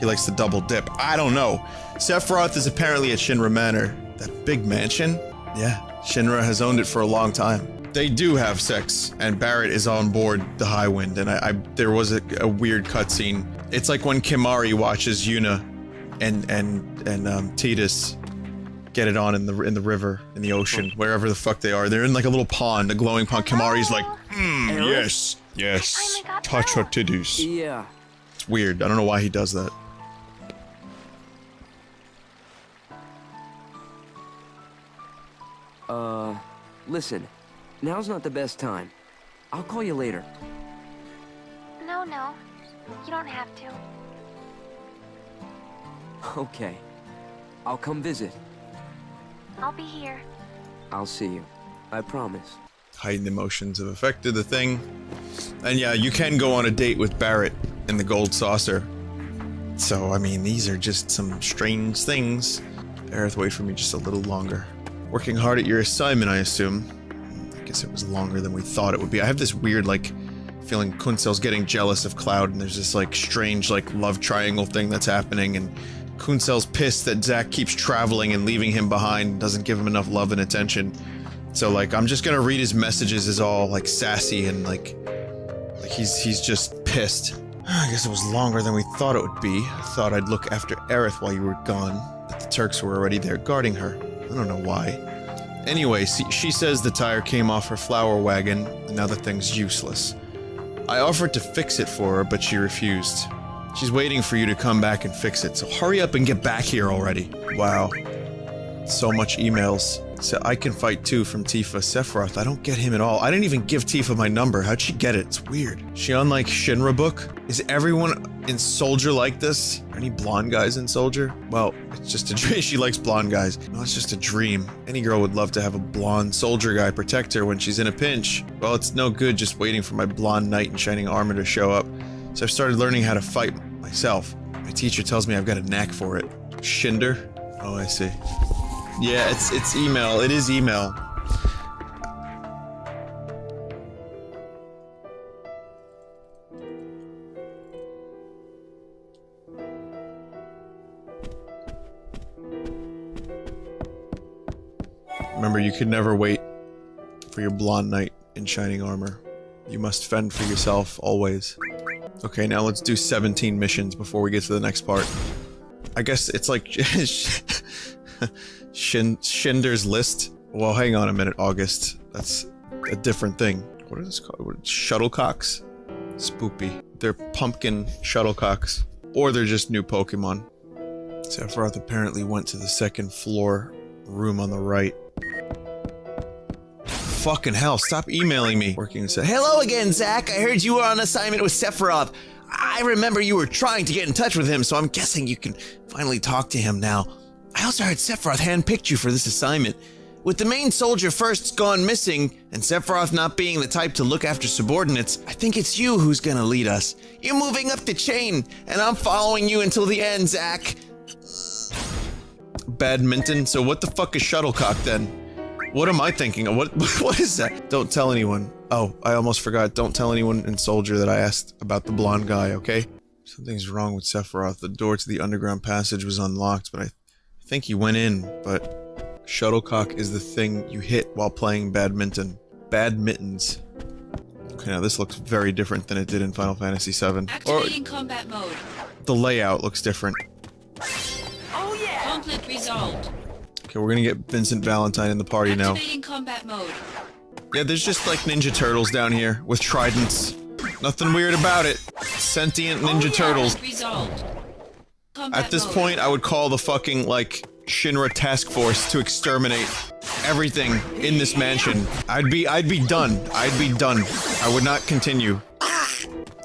he likes to double dip. I don't know. Sephiroth is apparently at Shinra Manor. That big mansion? Yeah, Shinra has owned it for a long time. They do have sex, and Barrett is on board the high wind, and there was a weird cutscene. It's like when Kimari watches Yuna and Tidus get it on in the river, in the ocean, wherever the fuck they are. They're in like a little pond, a glowing pond. Kimari's like,
Yes, yes. Touch her titties.
Yeah.
it's weird. I don't know why he does that.
Listen. Now's not the best time. I'll call you later.
No, no. You don't have to.
Okay. I'll come visit.
I'll be here.
I'll see you. I promise.
Heightened emotions have affected the thing. And yeah, you can go on a date with Barrett in the Gold Saucer. So, I mean, these are just some strange things. Aerith, wait for me just a little longer. Working hard at your assignment, I assume. I guess it was longer than we thought it would be. I have this weird, like, feeling Kuncel's getting jealous of Cloud, and there's this, like, strange, like, love triangle thing that's happening, and Kuncel's pissed that Zack keeps traveling and leaving him behind, doesn't give him enough love and attention. So, like, I'm just gonna read his messages as all, like, sassy and, like he's just pissed. I guess it was longer than we thought it would be. I thought I'd look after Aerith while you were gone, but the Turks were already there guarding her. I don't know why. Anyway, she says the tire came off her flower wagon, and now the thing's useless. I offered to fix it for her, but she refused. She's waiting for you to come back and fix it, so hurry up and get back here already. Wow. So much emails. So I can fight too from Tifa. Sephiroth, I don't get him at all. I didn't even give Tifa my number. How'd she get it? It's weird. She on like Shinra book? Is everyone in Soldier like this? Are any blonde guys in Soldier? Well, it's just a dream. She likes blonde guys. No, it's just a dream. Any girl would love to have a blonde soldier guy protect her when she's in a pinch. Well, it's no good just waiting for my blonde knight in shining armor to show up. So I've started learning how to fight myself. My teacher tells me I've got a knack for it. Shinder? Oh, I see. Yeah, it's email. It is email. Remember, you can never wait for your blonde knight in shining armor. You must fend for yourself, always. Okay, now let's do 17 missions before we get to the next part. I guess it's like Shinder's list. Well, hang on a minute, August. That's a different thing. What are this called? What, shuttlecocks? Spoopy. They're pumpkin shuttlecocks. Or they're just new Pokemon. Sephiroth apparently went to the second floor room on the right. Fucking hell, stop emailing me. Working and say, hello again, Zack. I heard you were on assignment with Sephiroth. I remember you were trying to get in touch with him, so I'm guessing you can finally talk to him now. I also heard Sephiroth handpicked you for this assignment. With the main soldier first gone missing, and Sephiroth not being the type to look after subordinates, I think it's you who's gonna lead us. You're moving up the chain, and I'm following you until the end, Zack. Badminton? So what the fuck is shuttlecock then? What am I thinking of? What is that? Don't tell anyone. Oh, I almost forgot. Don't tell anyone in Soldier that I asked about the blonde guy, okay? Something's wrong with Sephiroth. The door to the underground passage was unlocked, but I think he went in, but shuttlecock is the thing you hit while playing badminton. Badmittens. Okay, now this looks very different than it did in Final Fantasy VII.
Activating combat mode.
The layout looks different.
Oh yeah! Conflict resolved.
Okay, we're gonna get Vincent Valentine in the party now.
Activating combat mode.
Yeah, there's just like Ninja Turtles down here with tridents. Nothing weird about it. Sentient Ninja Turtles.
Resolved.
At this point, I would call the fucking, like, Shinra task force to exterminate everything in this mansion. I'd be done. I'd be done. I would not continue.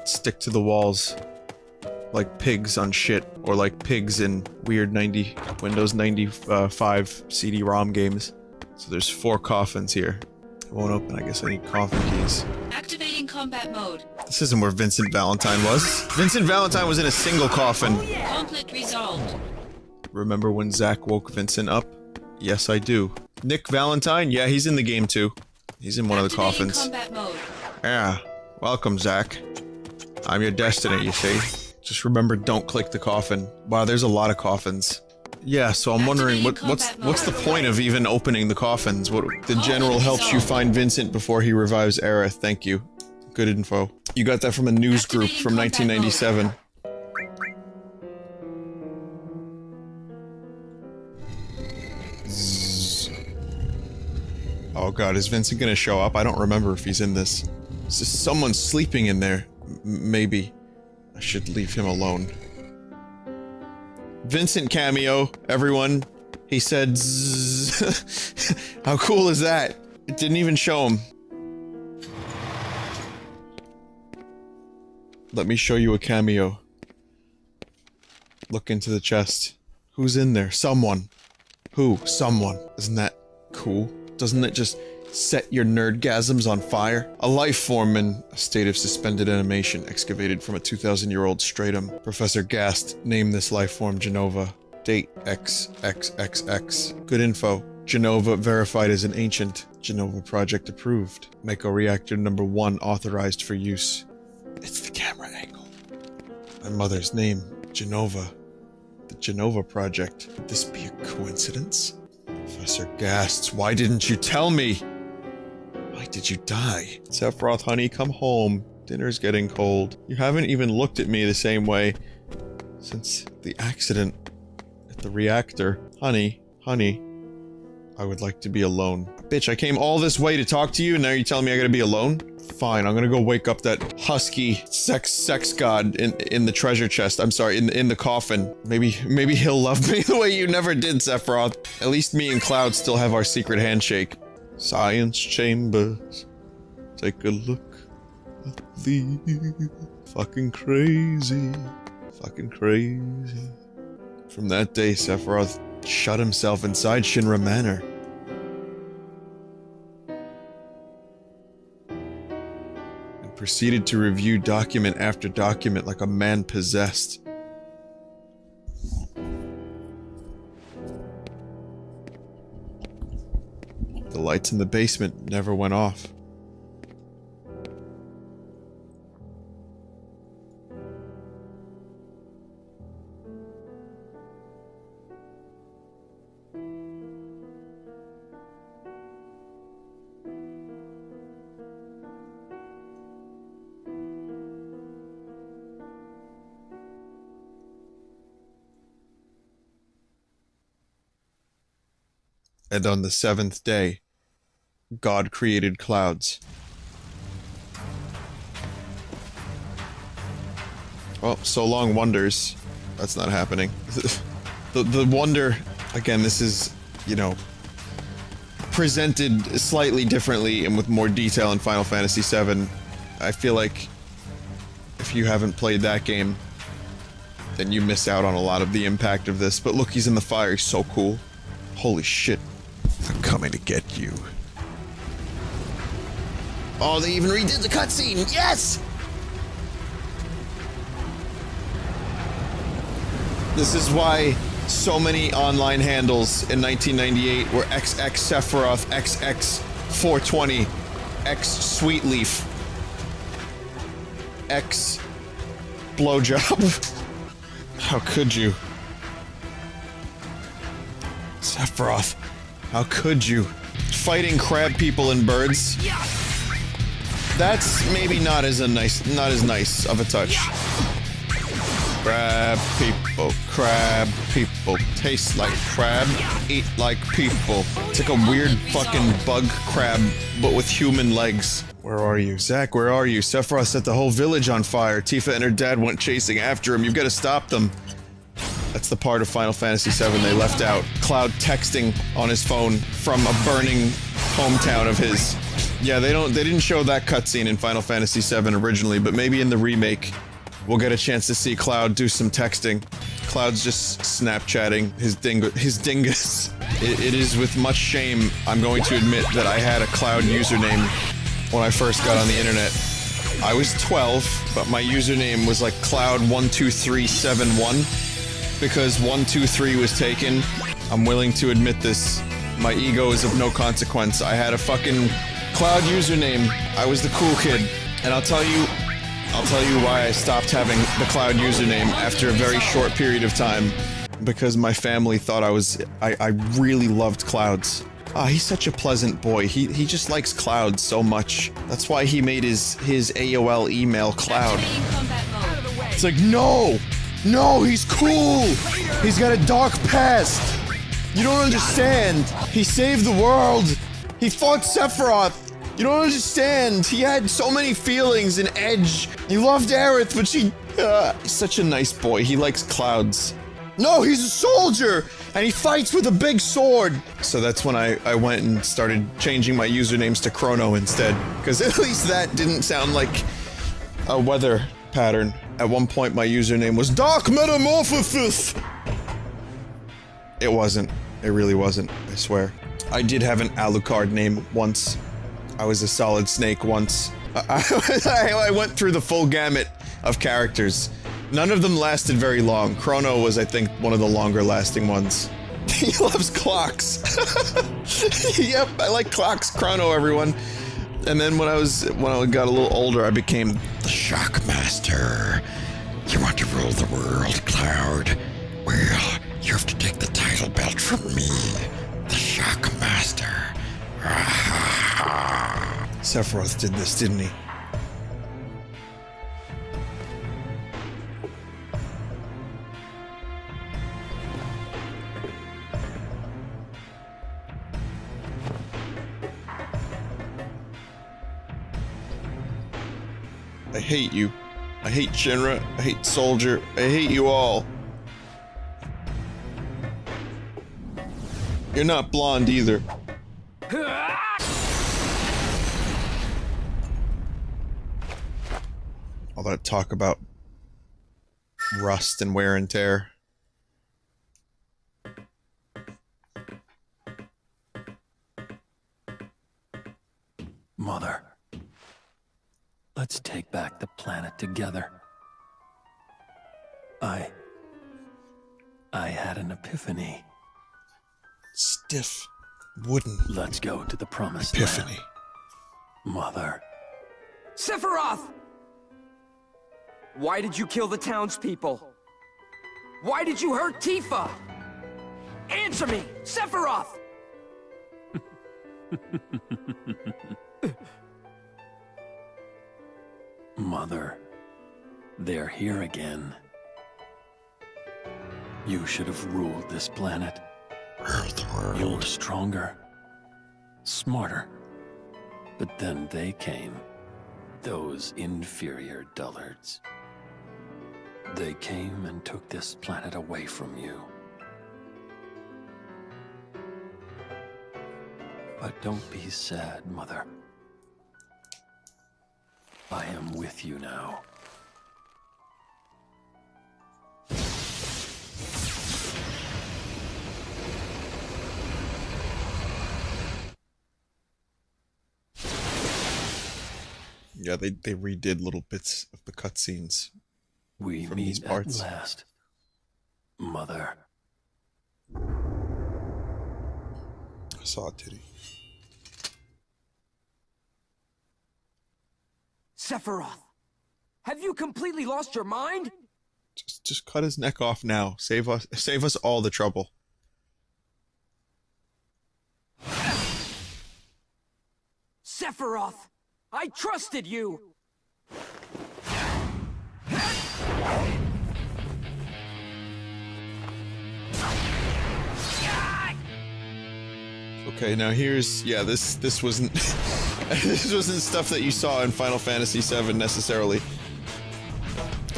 Stick to the walls. like pigs on shit, or like pigs in weird Windows 95 CD-ROM games. So there's 4 coffins here. It won't open, I guess I need coffin keys.
Activating combat mode.
This isn't where Vincent Valentine was. Vincent Valentine was in a single coffin.
Conflict resolved.
Remember when Zach woke Vincent up? Yes, I do. Nick Valentine? Yeah, he's in the game too. He's in one of the coffins.
Combat mode.
Yeah. Welcome, Zach. I'm your destiny, you see. Just remember, don't click the coffin. Wow, there's a lot of coffins. Yeah, so I'm wondering what's the point of even opening the coffins? What the general helps you find Vincent before he revives Aerith. Thank you. Good info. You got that from a news group from 1997. Oh god, is Vincent gonna show up? I don't remember if he's in this. Is this someone sleeping in there? Maybe. I should leave him alone. Vincent cameo, everyone. He said zzz. How cool is that? It didn't even show him. Let me show you a cameo. Look into the chest. Who's in there? Someone. Who? Someone. Isn't that cool? Doesn't it just set your nerdgasms on fire? A life form in a state of suspended animation excavated from a 2,000-year-old stratum. Professor Gast named this life form Genova. Date XXXX. Good info. Genova verified as an ancient. Genova project approved. Mako reactor number 1 authorized for use. It's the camera angle. My mother's name, Genova. The Genova project. Could this be a coincidence? Professor Gasts, why didn't you tell me? Why did you die? Sephiroth, honey, come home. Dinner's getting cold. You haven't even looked at me the same way since the accident at the reactor. Honey, I would like to be alone. Bitch, I came all this way to talk to you and now you're telling me I gotta be alone? Fine, I'm gonna go wake up that husky sex god in the treasure chest. I'm sorry, in the coffin. Maybe he'll love me the way you never did, Sephiroth. At least me and Cloud still have our secret handshake. Science chambers. Take a look at these. Fucking crazy. Fucking crazy. From that day, Sephiroth shut himself inside Shinra Manor. Proceeded to review document after document like a man possessed. The lights in the basement never went off. And on the 7th day, God created clouds. Well, so long wonders. That's not happening. The wonder, again, this is, you know, presented slightly differently and with more detail in Final Fantasy VII. I feel like if you haven't played that game, then you miss out on a lot of the impact of this. But look, he's in the fire, he's so cool. Holy shit. I'm coming to get you. Oh, they even redid the cutscene! Yes! This is why so many online handles in 1998 were XX Sephiroth, XX 420, X Sweetleaf, X Blowjob. How could you? Sephiroth. How could you? Fighting crab people and birds. That's maybe not as nice of a touch. Crab people, taste like crab, eat like people. It's like a weird fucking bug crab, but with human legs. Where are you? Zach, where are you? Sephiroth set the whole village on fire. Tifa and her dad went chasing after him. You've got to stop them. That's the part of Final Fantasy VII they left out. Cloud texting on his phone from a burning hometown of his. Yeah, they didn't show that cutscene in Final Fantasy VII originally, but maybe in the remake we'll get a chance to see Cloud do some texting. Cloud's just Snapchatting his dingus. It is with much shame I'm going to admit that I had a Cloud username when I first got on the internet. I was 12, but my username was like Cloud12371 because 123 was taken. I'm willing to admit this. My ego is of no consequence. I had a fucking Cloud username. I was the cool kid, and I'll tell you why I stopped having the Cloud username after a very short period of time. Because my family thought I really loved Clouds. He's such a pleasant boy. He just likes Cloud so much. That's why he made his AOL email Cloud. It's like, no, he's cool. He's got a dark past. You don't understand. He saved the world. He fought Sephiroth. You don't understand. He had so many feelings and edge. He loved Aerith, but he's such a nice boy. He likes Clouds. No, he's a soldier, and he fights with a big sword. So that's when I went and started changing my usernames to Chrono instead, because at least that didn't sound like a weather pattern. At one point, my username was Dark Metamorphosis. It wasn't. It really wasn't, I swear. I did have an Alucard name once. I was a Solid Snake once. I went through the full gamut of characters. None of them lasted very long. Chrono was, I think, one of the longer lasting ones. He loves clocks. Yep, I like clocks. Chrono, everyone. And then when I got a little older, I became the Shockmaster. You want to rule the world, Cloud? Well, you have to take the title belt from me, the Shockmaster. Sephiroth did this, didn't he? I hate you. I hate Shinra. I hate Soldier. I hate you all. You're not blonde either. All that talk about rust and wear and tear.
Mother, let's take back the planet together. I had an epiphany.
Stiff, wooden.
Let's go to the promised
epiphany.
land. Mother.
Sephiroth! Why did you kill the townspeople? Why did you hurt Tifa? Answer me, Sephiroth!
Mother, they're here again. You should have ruled this planet.
Ruled the world.
You were stronger, smarter. But then they came, those inferior dullards. They came and took this planet away from you. But don't be sad, Mother. I am with you now.
Yeah, they redid little bits of the cutscenes.
We
from
meet
these parts.
at last, Mother.
I saw a titty.
Sephiroth! Have you completely lost your mind?
Just cut his neck off now. Save us all the trouble.
Sephiroth! I trusted you!
Okay, now here's this wasn't this wasn't stuff that you saw in Final Fantasy VII necessarily.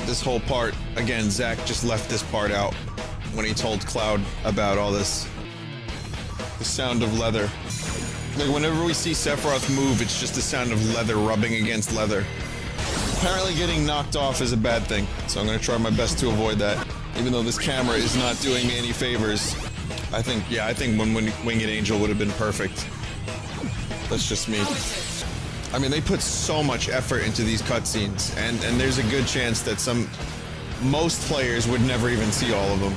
This whole part, again, Zack just left this part out when he told Cloud about all this. The sound of leather. Like whenever we see Sephiroth move, it's just the sound of leather rubbing against leather. Apparently getting knocked off is a bad thing, so I'm gonna try my best to avoid that. Even though this camera is not doing me any favors. I think Winged Angel would have been perfect. That's just me. I mean, they put so much effort into these cutscenes, and there's a good chance that most players would never even see all of them.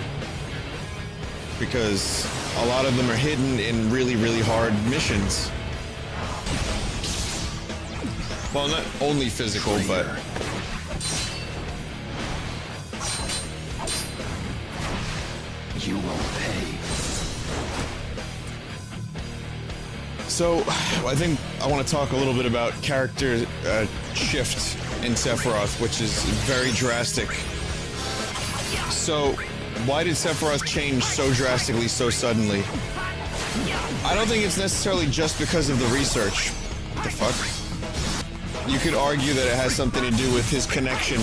Because a lot of them are hidden in really, really hard missions. Well, not only physical, but...
You will pay.
So, I think I want to talk a little bit about character shift in Sephiroth, which is very drastic. So, why did Sephiroth change so drastically, so suddenly? I don't think it's necessarily just because of the research. What the fuck? You could argue that it has something to do with his connection.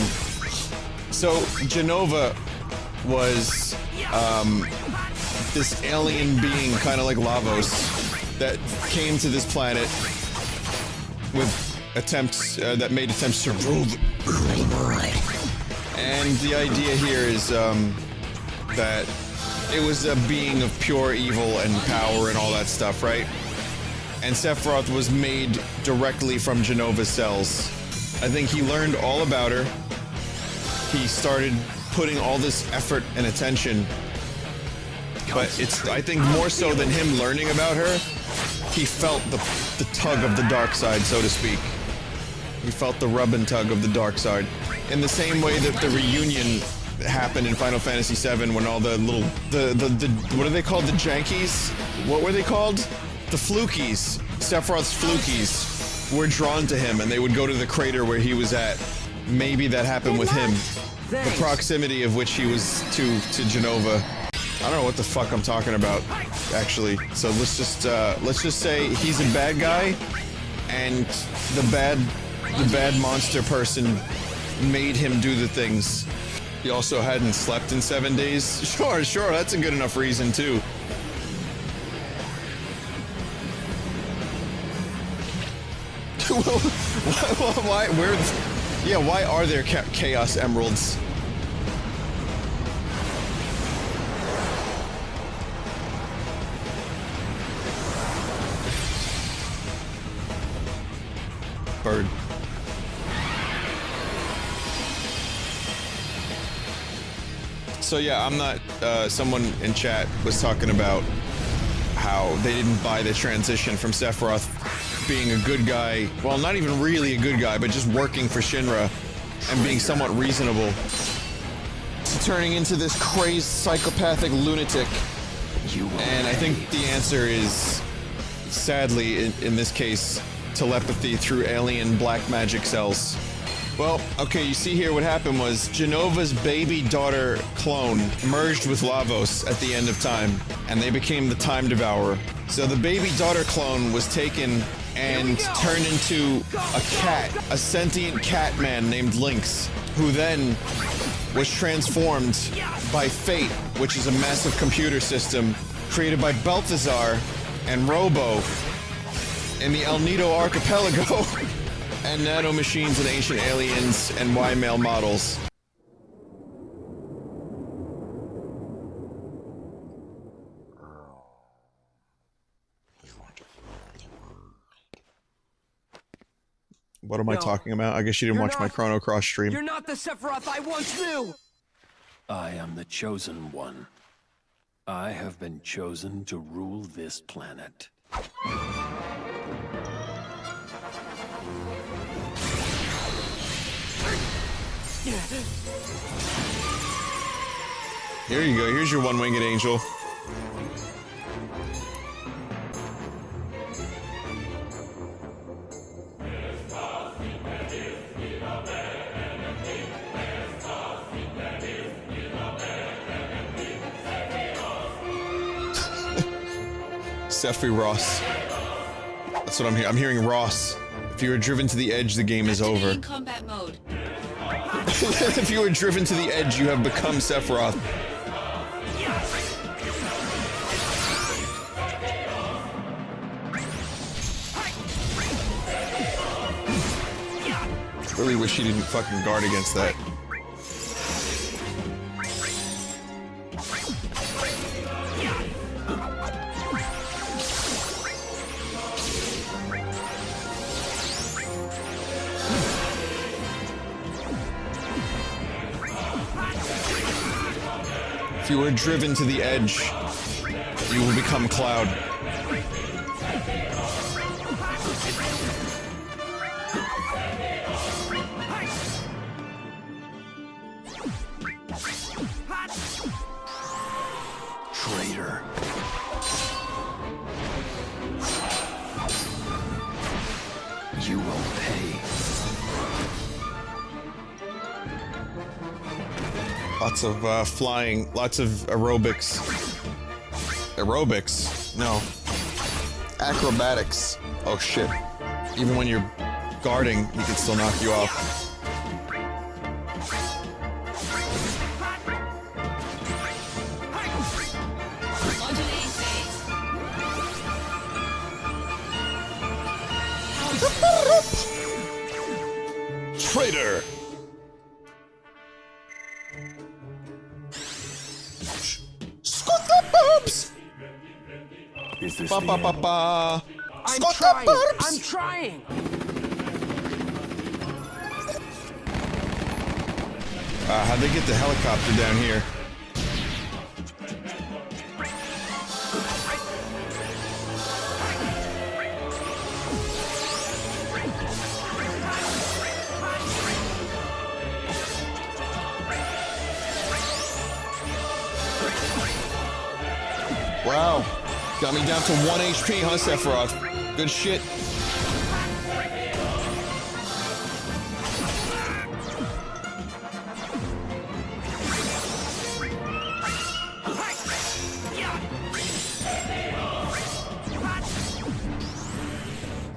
So, Jenova was this alien being, kind of like Lavos, that came to this planet with attempts, that made attempts to rule the world. And the idea here is that it was a being of pure evil and power and all that stuff, right? And Sephiroth was made directly from Genova's cells. I think he learned all about her. He started putting all this effort and attention. But it's, I think, more so than him learning about her, he felt the tug of the dark side, so to speak. He felt the rub and tug of the dark side. In the same way that the reunion happened in Final Fantasy VII when all the little, what are they called? The Jankies? What were they called? The Flukies. Sephiroth's Flukies were drawn to him and they would go to the crater where he was at. Maybe that happened with him. The proximity of which he was to Jenova. I don't know what the fuck I'm talking about, actually. So let's just say he's a bad guy, and the bad monster person made him do the things. He also hadn't slept in 7 days. Sure, that's a good enough reason too. Why are there Chaos Emeralds? Bird. So yeah, I'm not, someone in chat was talking about how they didn't buy the transition from Sephiroth being a good guy, well, not even really a good guy, but just working for Shinra and being somewhat reasonable, to turning into this crazed psychopathic lunatic. And I think the answer is, sadly, in this case, telepathy through alien black magic cells. Well, okay, you see here what happened was Genova's baby daughter clone merged with Lavos at the end of time, and they became the Time Devourer. So the baby daughter clone was taken and turned into a cat, a sentient cat man named Lynx, who then was transformed by Fate, which is a massive computer system created by Balthazar and Robo in the El Nido Archipelago, and nanomachines and ancient aliens and Y-mail models. What am I talking about? I guess you didn't watch my Chrono Cross stream.
You're not the Sephiroth I once knew!
I am the chosen one. I have been chosen to rule this planet.
Here you go, here's your one-winged angel. Sephiroth. That's what I'm hearing. I'm hearing Ross. If you are driven to the edge, the game is over.
In combat mode.
If you are driven to the edge, you have become Sephiroth. Really wish he didn't fucking guard against that. If you are driven to the edge, you will become Cloud.
Traitor. You will pay.
Lots of flying, lots of aerobics. Aerobics? No. Acrobatics. Oh shit. Even when you're guarding, he can still knock you off.
Modulating phase.
Traitor!
Is this
Ba
the
ba ba
end?
ba.
I'm
Scott
trying!
the burps!
I'm trying!
How'd they get the helicopter down here? Wow. Got me down to 1 HP, huh, Sephiroth? Good shit.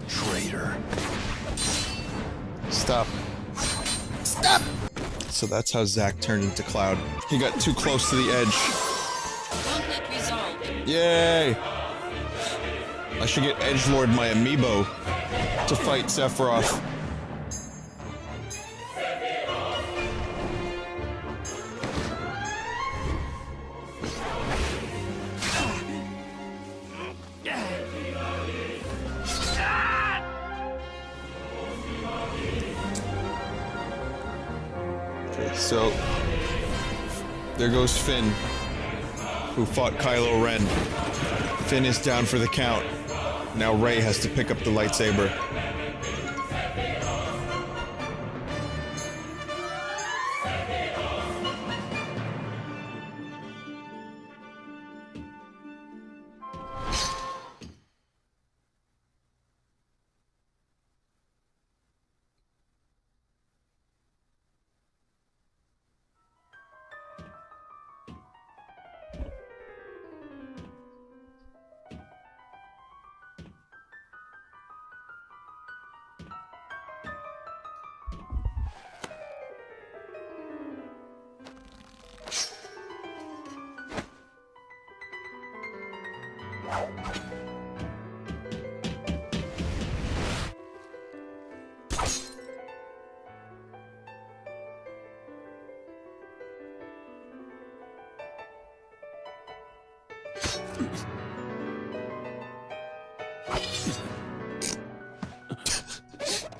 Traitor.
Stop. Stop! So that's how Zack turned into Cloud. He got too close to the edge.
Conflict resolved.
Yay! I should get edgelord my amiibo to fight Sephiroth. Okay, so there goes Finn, who fought Kylo Ren. Finn is down for the count. Now Rey has to pick up the lightsaber.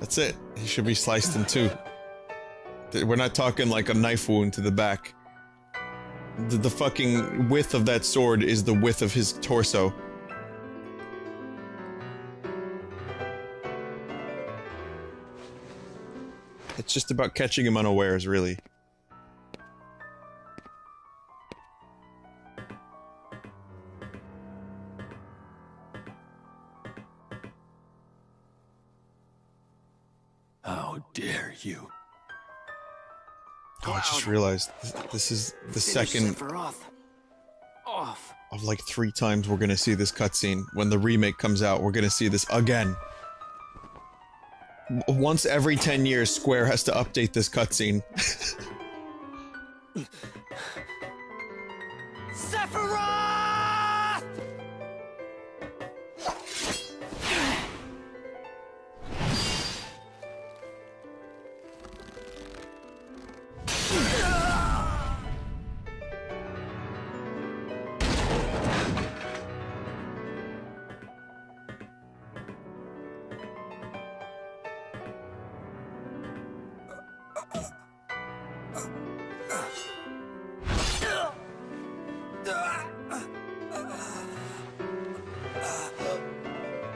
That's it. He should be sliced in two. We're not talking like a knife wound to the back. The fucking width of that sword is the width of his torso. It's just about catching him unawares, really.
How dare you?
Oh, I just realized this is the second
Off.
of like 3 times we're gonna see this cutscene. When the remake comes out, we're gonna see this again. Once every 10 years, Square has to update this cutscene.
Sephiroth!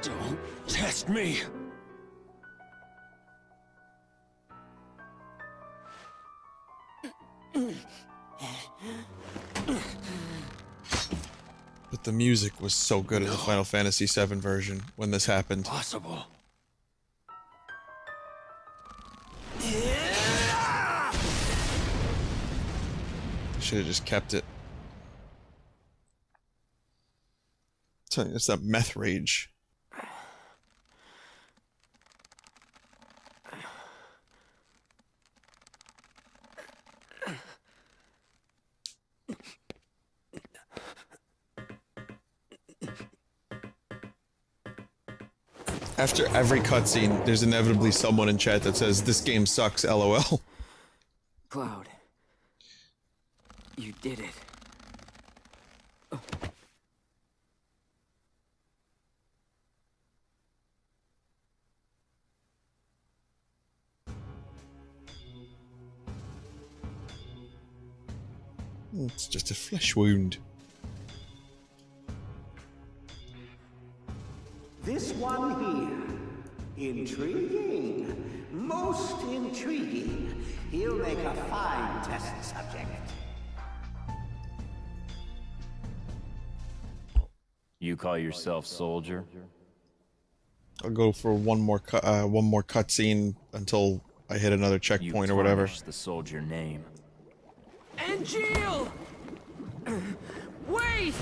Don't test me!
But the music was so good in the Final Fantasy VII version when this happened.
Possible.
Should have just kept it. It's that meth rage. After every cutscene, there's inevitably someone in chat that says, "This game sucks, LOL."
Cloud. You did it.
It's just a flesh wound.
This one here. Intriguing. Most intriguing. He'll make a fine test subject.
You call yourself soldier?
I'll go for one more cutscene until I hit another checkpoint or whatever.
The soldier name.
Angeal! Wait!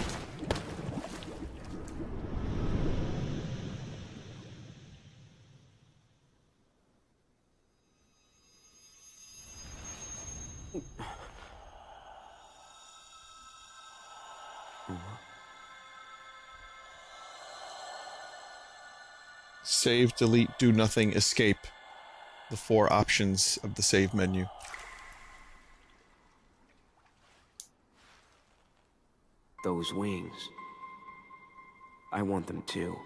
Save, delete, do nothing, escape. The 4 options of the save menu.
Those wings. I want them too.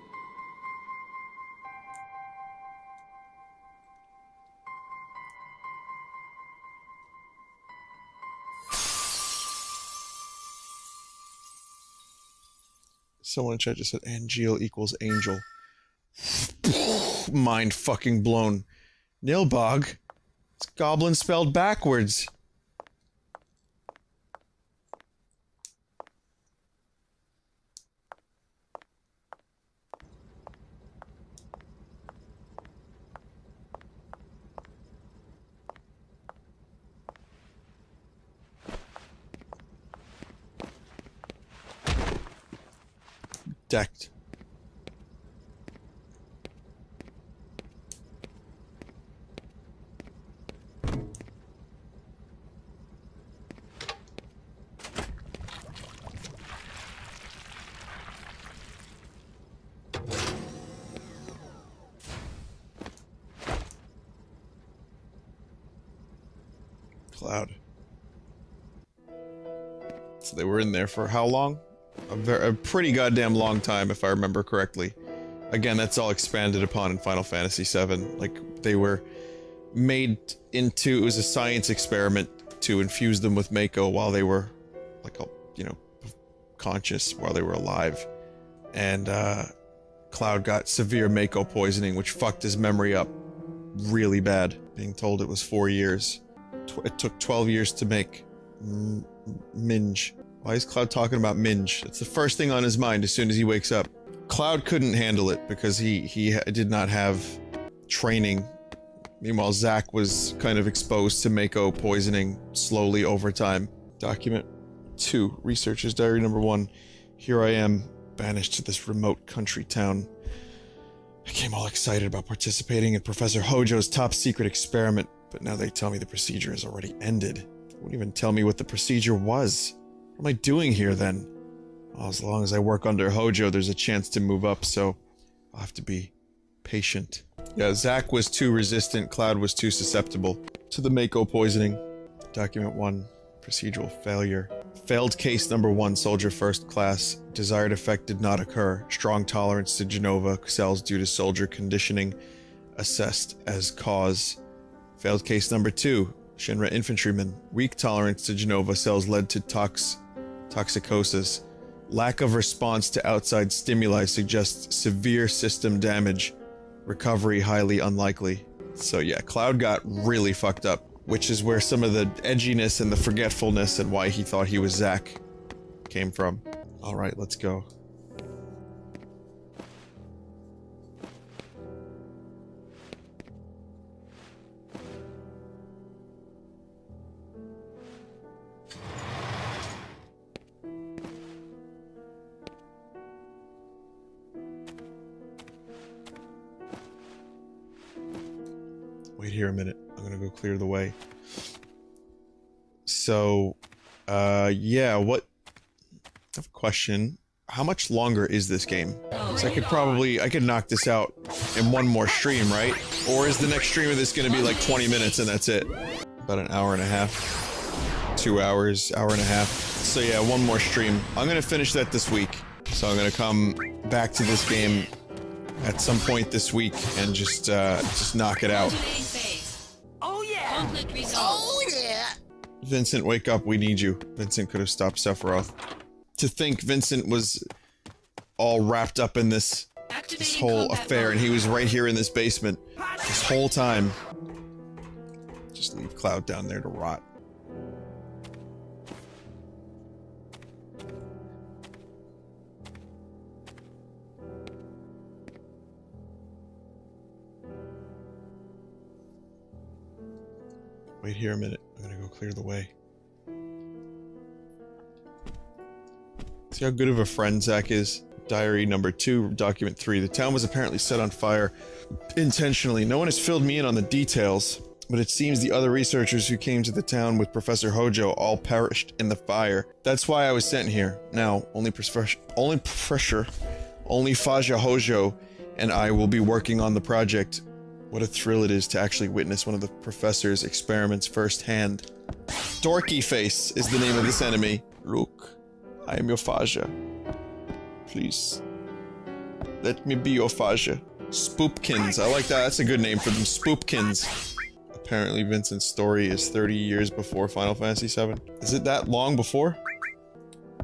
Someone in chat just said Angeal equals angel. Mind fucking blown. Nilbog? It's goblin spelled backwards. Decked. Cloud. So they were in there for how long? A pretty goddamn long time, if I remember correctly. Again, that's all expanded upon in Final Fantasy VII. Like, they were made into... It was a science experiment to infuse them with Mako while they were, like, you know, conscious, while they were alive. And, Cloud got severe Mako poisoning, which fucked his memory up really bad. Being told it was 4 years. It took 12 years to make Minge. Why is Cloud talking about Minge? It's the first thing on his mind as soon as he wakes up. Cloud couldn't handle it because he did not have training. Meanwhile, Zack was kind of exposed to Mako poisoning slowly over time. Document 2, Researcher's Diary number 1. Here I am, banished to this remote country town. I came all excited about participating in Professor Hojo's top secret experiment, but now they tell me the procedure has already ended. They won't even tell me what the procedure was. What am I doing here then? Well, as long as I work under Hojo, there's a chance to move up, so I'll have to be patient. Yeah, Zack was too resistant, Cloud was too susceptible to the Mako poisoning. Document 1, procedural failure. Failed case number 1, soldier first class. Desired effect did not occur. Strong tolerance to Genova cells due to soldier conditioning. Assessed as cause Failed case number 2. Shinra infantryman. Weak tolerance to Genova cells led to toxicosis. Lack of response to outside stimuli suggests severe system damage. Recovery highly unlikely. So yeah, Cloud got really fucked up, which is where some of the edginess and the forgetfulness and why he thought he was Zack came from. Alright, let's go. Wait here a minute. I'm gonna go clear the way. So, yeah, what... I have a question. How much longer is this game? Because I could knock this out in one more stream, right? Or is the next stream of this gonna be like 20 minutes and that's it? About an hour and a half. 2 hours, hour and a half. So yeah, one more stream. I'm gonna finish that this week. So I'm gonna come back to this game at some point this week and just knock it out.
Oh yeah! Oh yeah!
Vincent, wake up, we need you. Vincent could have stopped Sephiroth. To think Vincent was all wrapped up in this whole affair and he was right here in this basement this whole time. Just leave Cloud down there to rot. Wait here a minute. I'm gonna go clear the way. See how good of a friend Zack is? Diary number 2, document 3. The town was apparently set on fire intentionally. No one has filled me in on the details, but it seems the other researchers who came to the town with Professor Hojo all perished in the fire. That's why I was sent here. Now, only Faja Hojo and I will be working on the project. What a thrill it is to actually witness one of the professor's experiments firsthand. Dorky Face is the name of this enemy. Look, I am your Faja. Please, let me be your Faja. Spoopkins, I like that. That's a good name for them. Spoopkins. Apparently Vincent's story is 30 years before Final Fantasy VII. Is it that long before?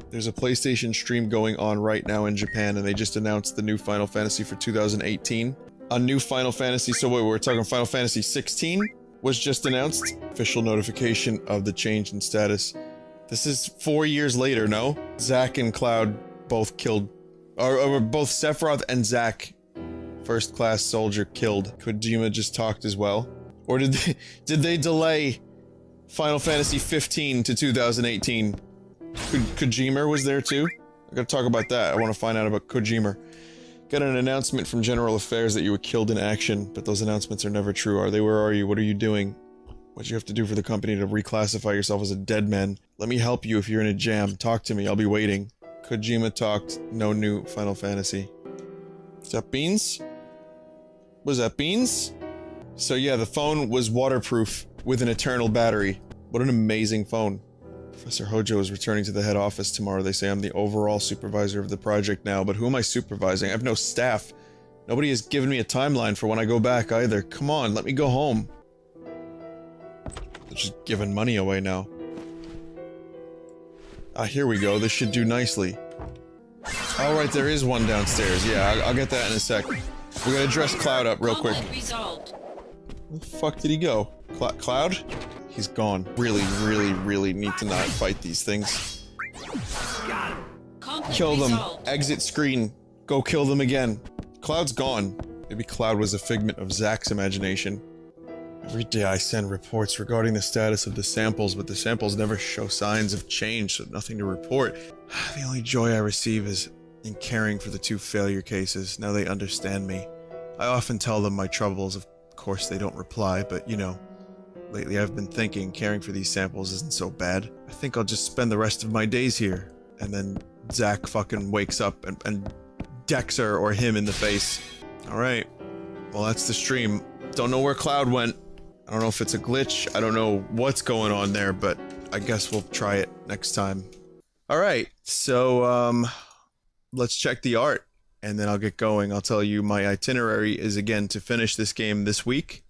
There's a PlayStation stream going on right now in Japan and they just announced the new Final Fantasy for 2018. A new Final Fantasy, so wait, we're talking Final Fantasy 16 was just announced. Official notification of the change in status. This is 4 years later, no? Zack and Cloud both killed, or both Sephiroth and Zack, first class soldier, killed. Kojima just talked as well? Or did they delay Final Fantasy 15 to 2018? Kojima was there too? I gotta talk about that. I want to find out about Kojima. Got an announcement from General Affairs that you were killed in action, but those announcements are never true, are they? Where are you? What are you doing? What'd you have to do for the company to reclassify yourself as a dead man? Let me help you if you're in a jam. Talk to me, I'll be waiting. Kojima talked, no new Final Fantasy. Is that Beans? Was that Beans? So yeah, the phone was waterproof with an eternal battery. What an amazing phone. Professor Hojo is returning to the head office tomorrow. They say I'm the overall supervisor of the project now, but who am I supervising? I have no staff. Nobody has given me a timeline for when I go back either. Come on, let me go home. They're just giving money away now. Ah, here we go. This should do nicely. Alright, there is one downstairs. Yeah, I'll get that in a sec. We're gonna dress Cloud up real quick. Where the fuck did he go? Cloud? He's gone. Really need to not fight these things. Kill them. Exit screen. Go kill them again. Cloud's gone. Maybe Cloud was a figment of Zack's imagination. Every day I send reports regarding the status of the samples, but the samples never show signs of change, so nothing to report. The only joy I receive is in caring for the 2 failure cases. Now they understand me. I often tell them my troubles. Of course they don't reply, but you know. Lately I've been thinking caring for these samples isn't so bad. I think I'll just spend the rest of my days here. And then Zack fucking wakes up and decks her or him in the face. Alright. Well, that's the stream. Don't know where Cloud went. I don't know if it's a glitch. I don't know what's going on there, but I guess we'll try it next time. Alright, so, let's check the art. And then I'll get going. I'll tell you my itinerary is again to finish this game this week.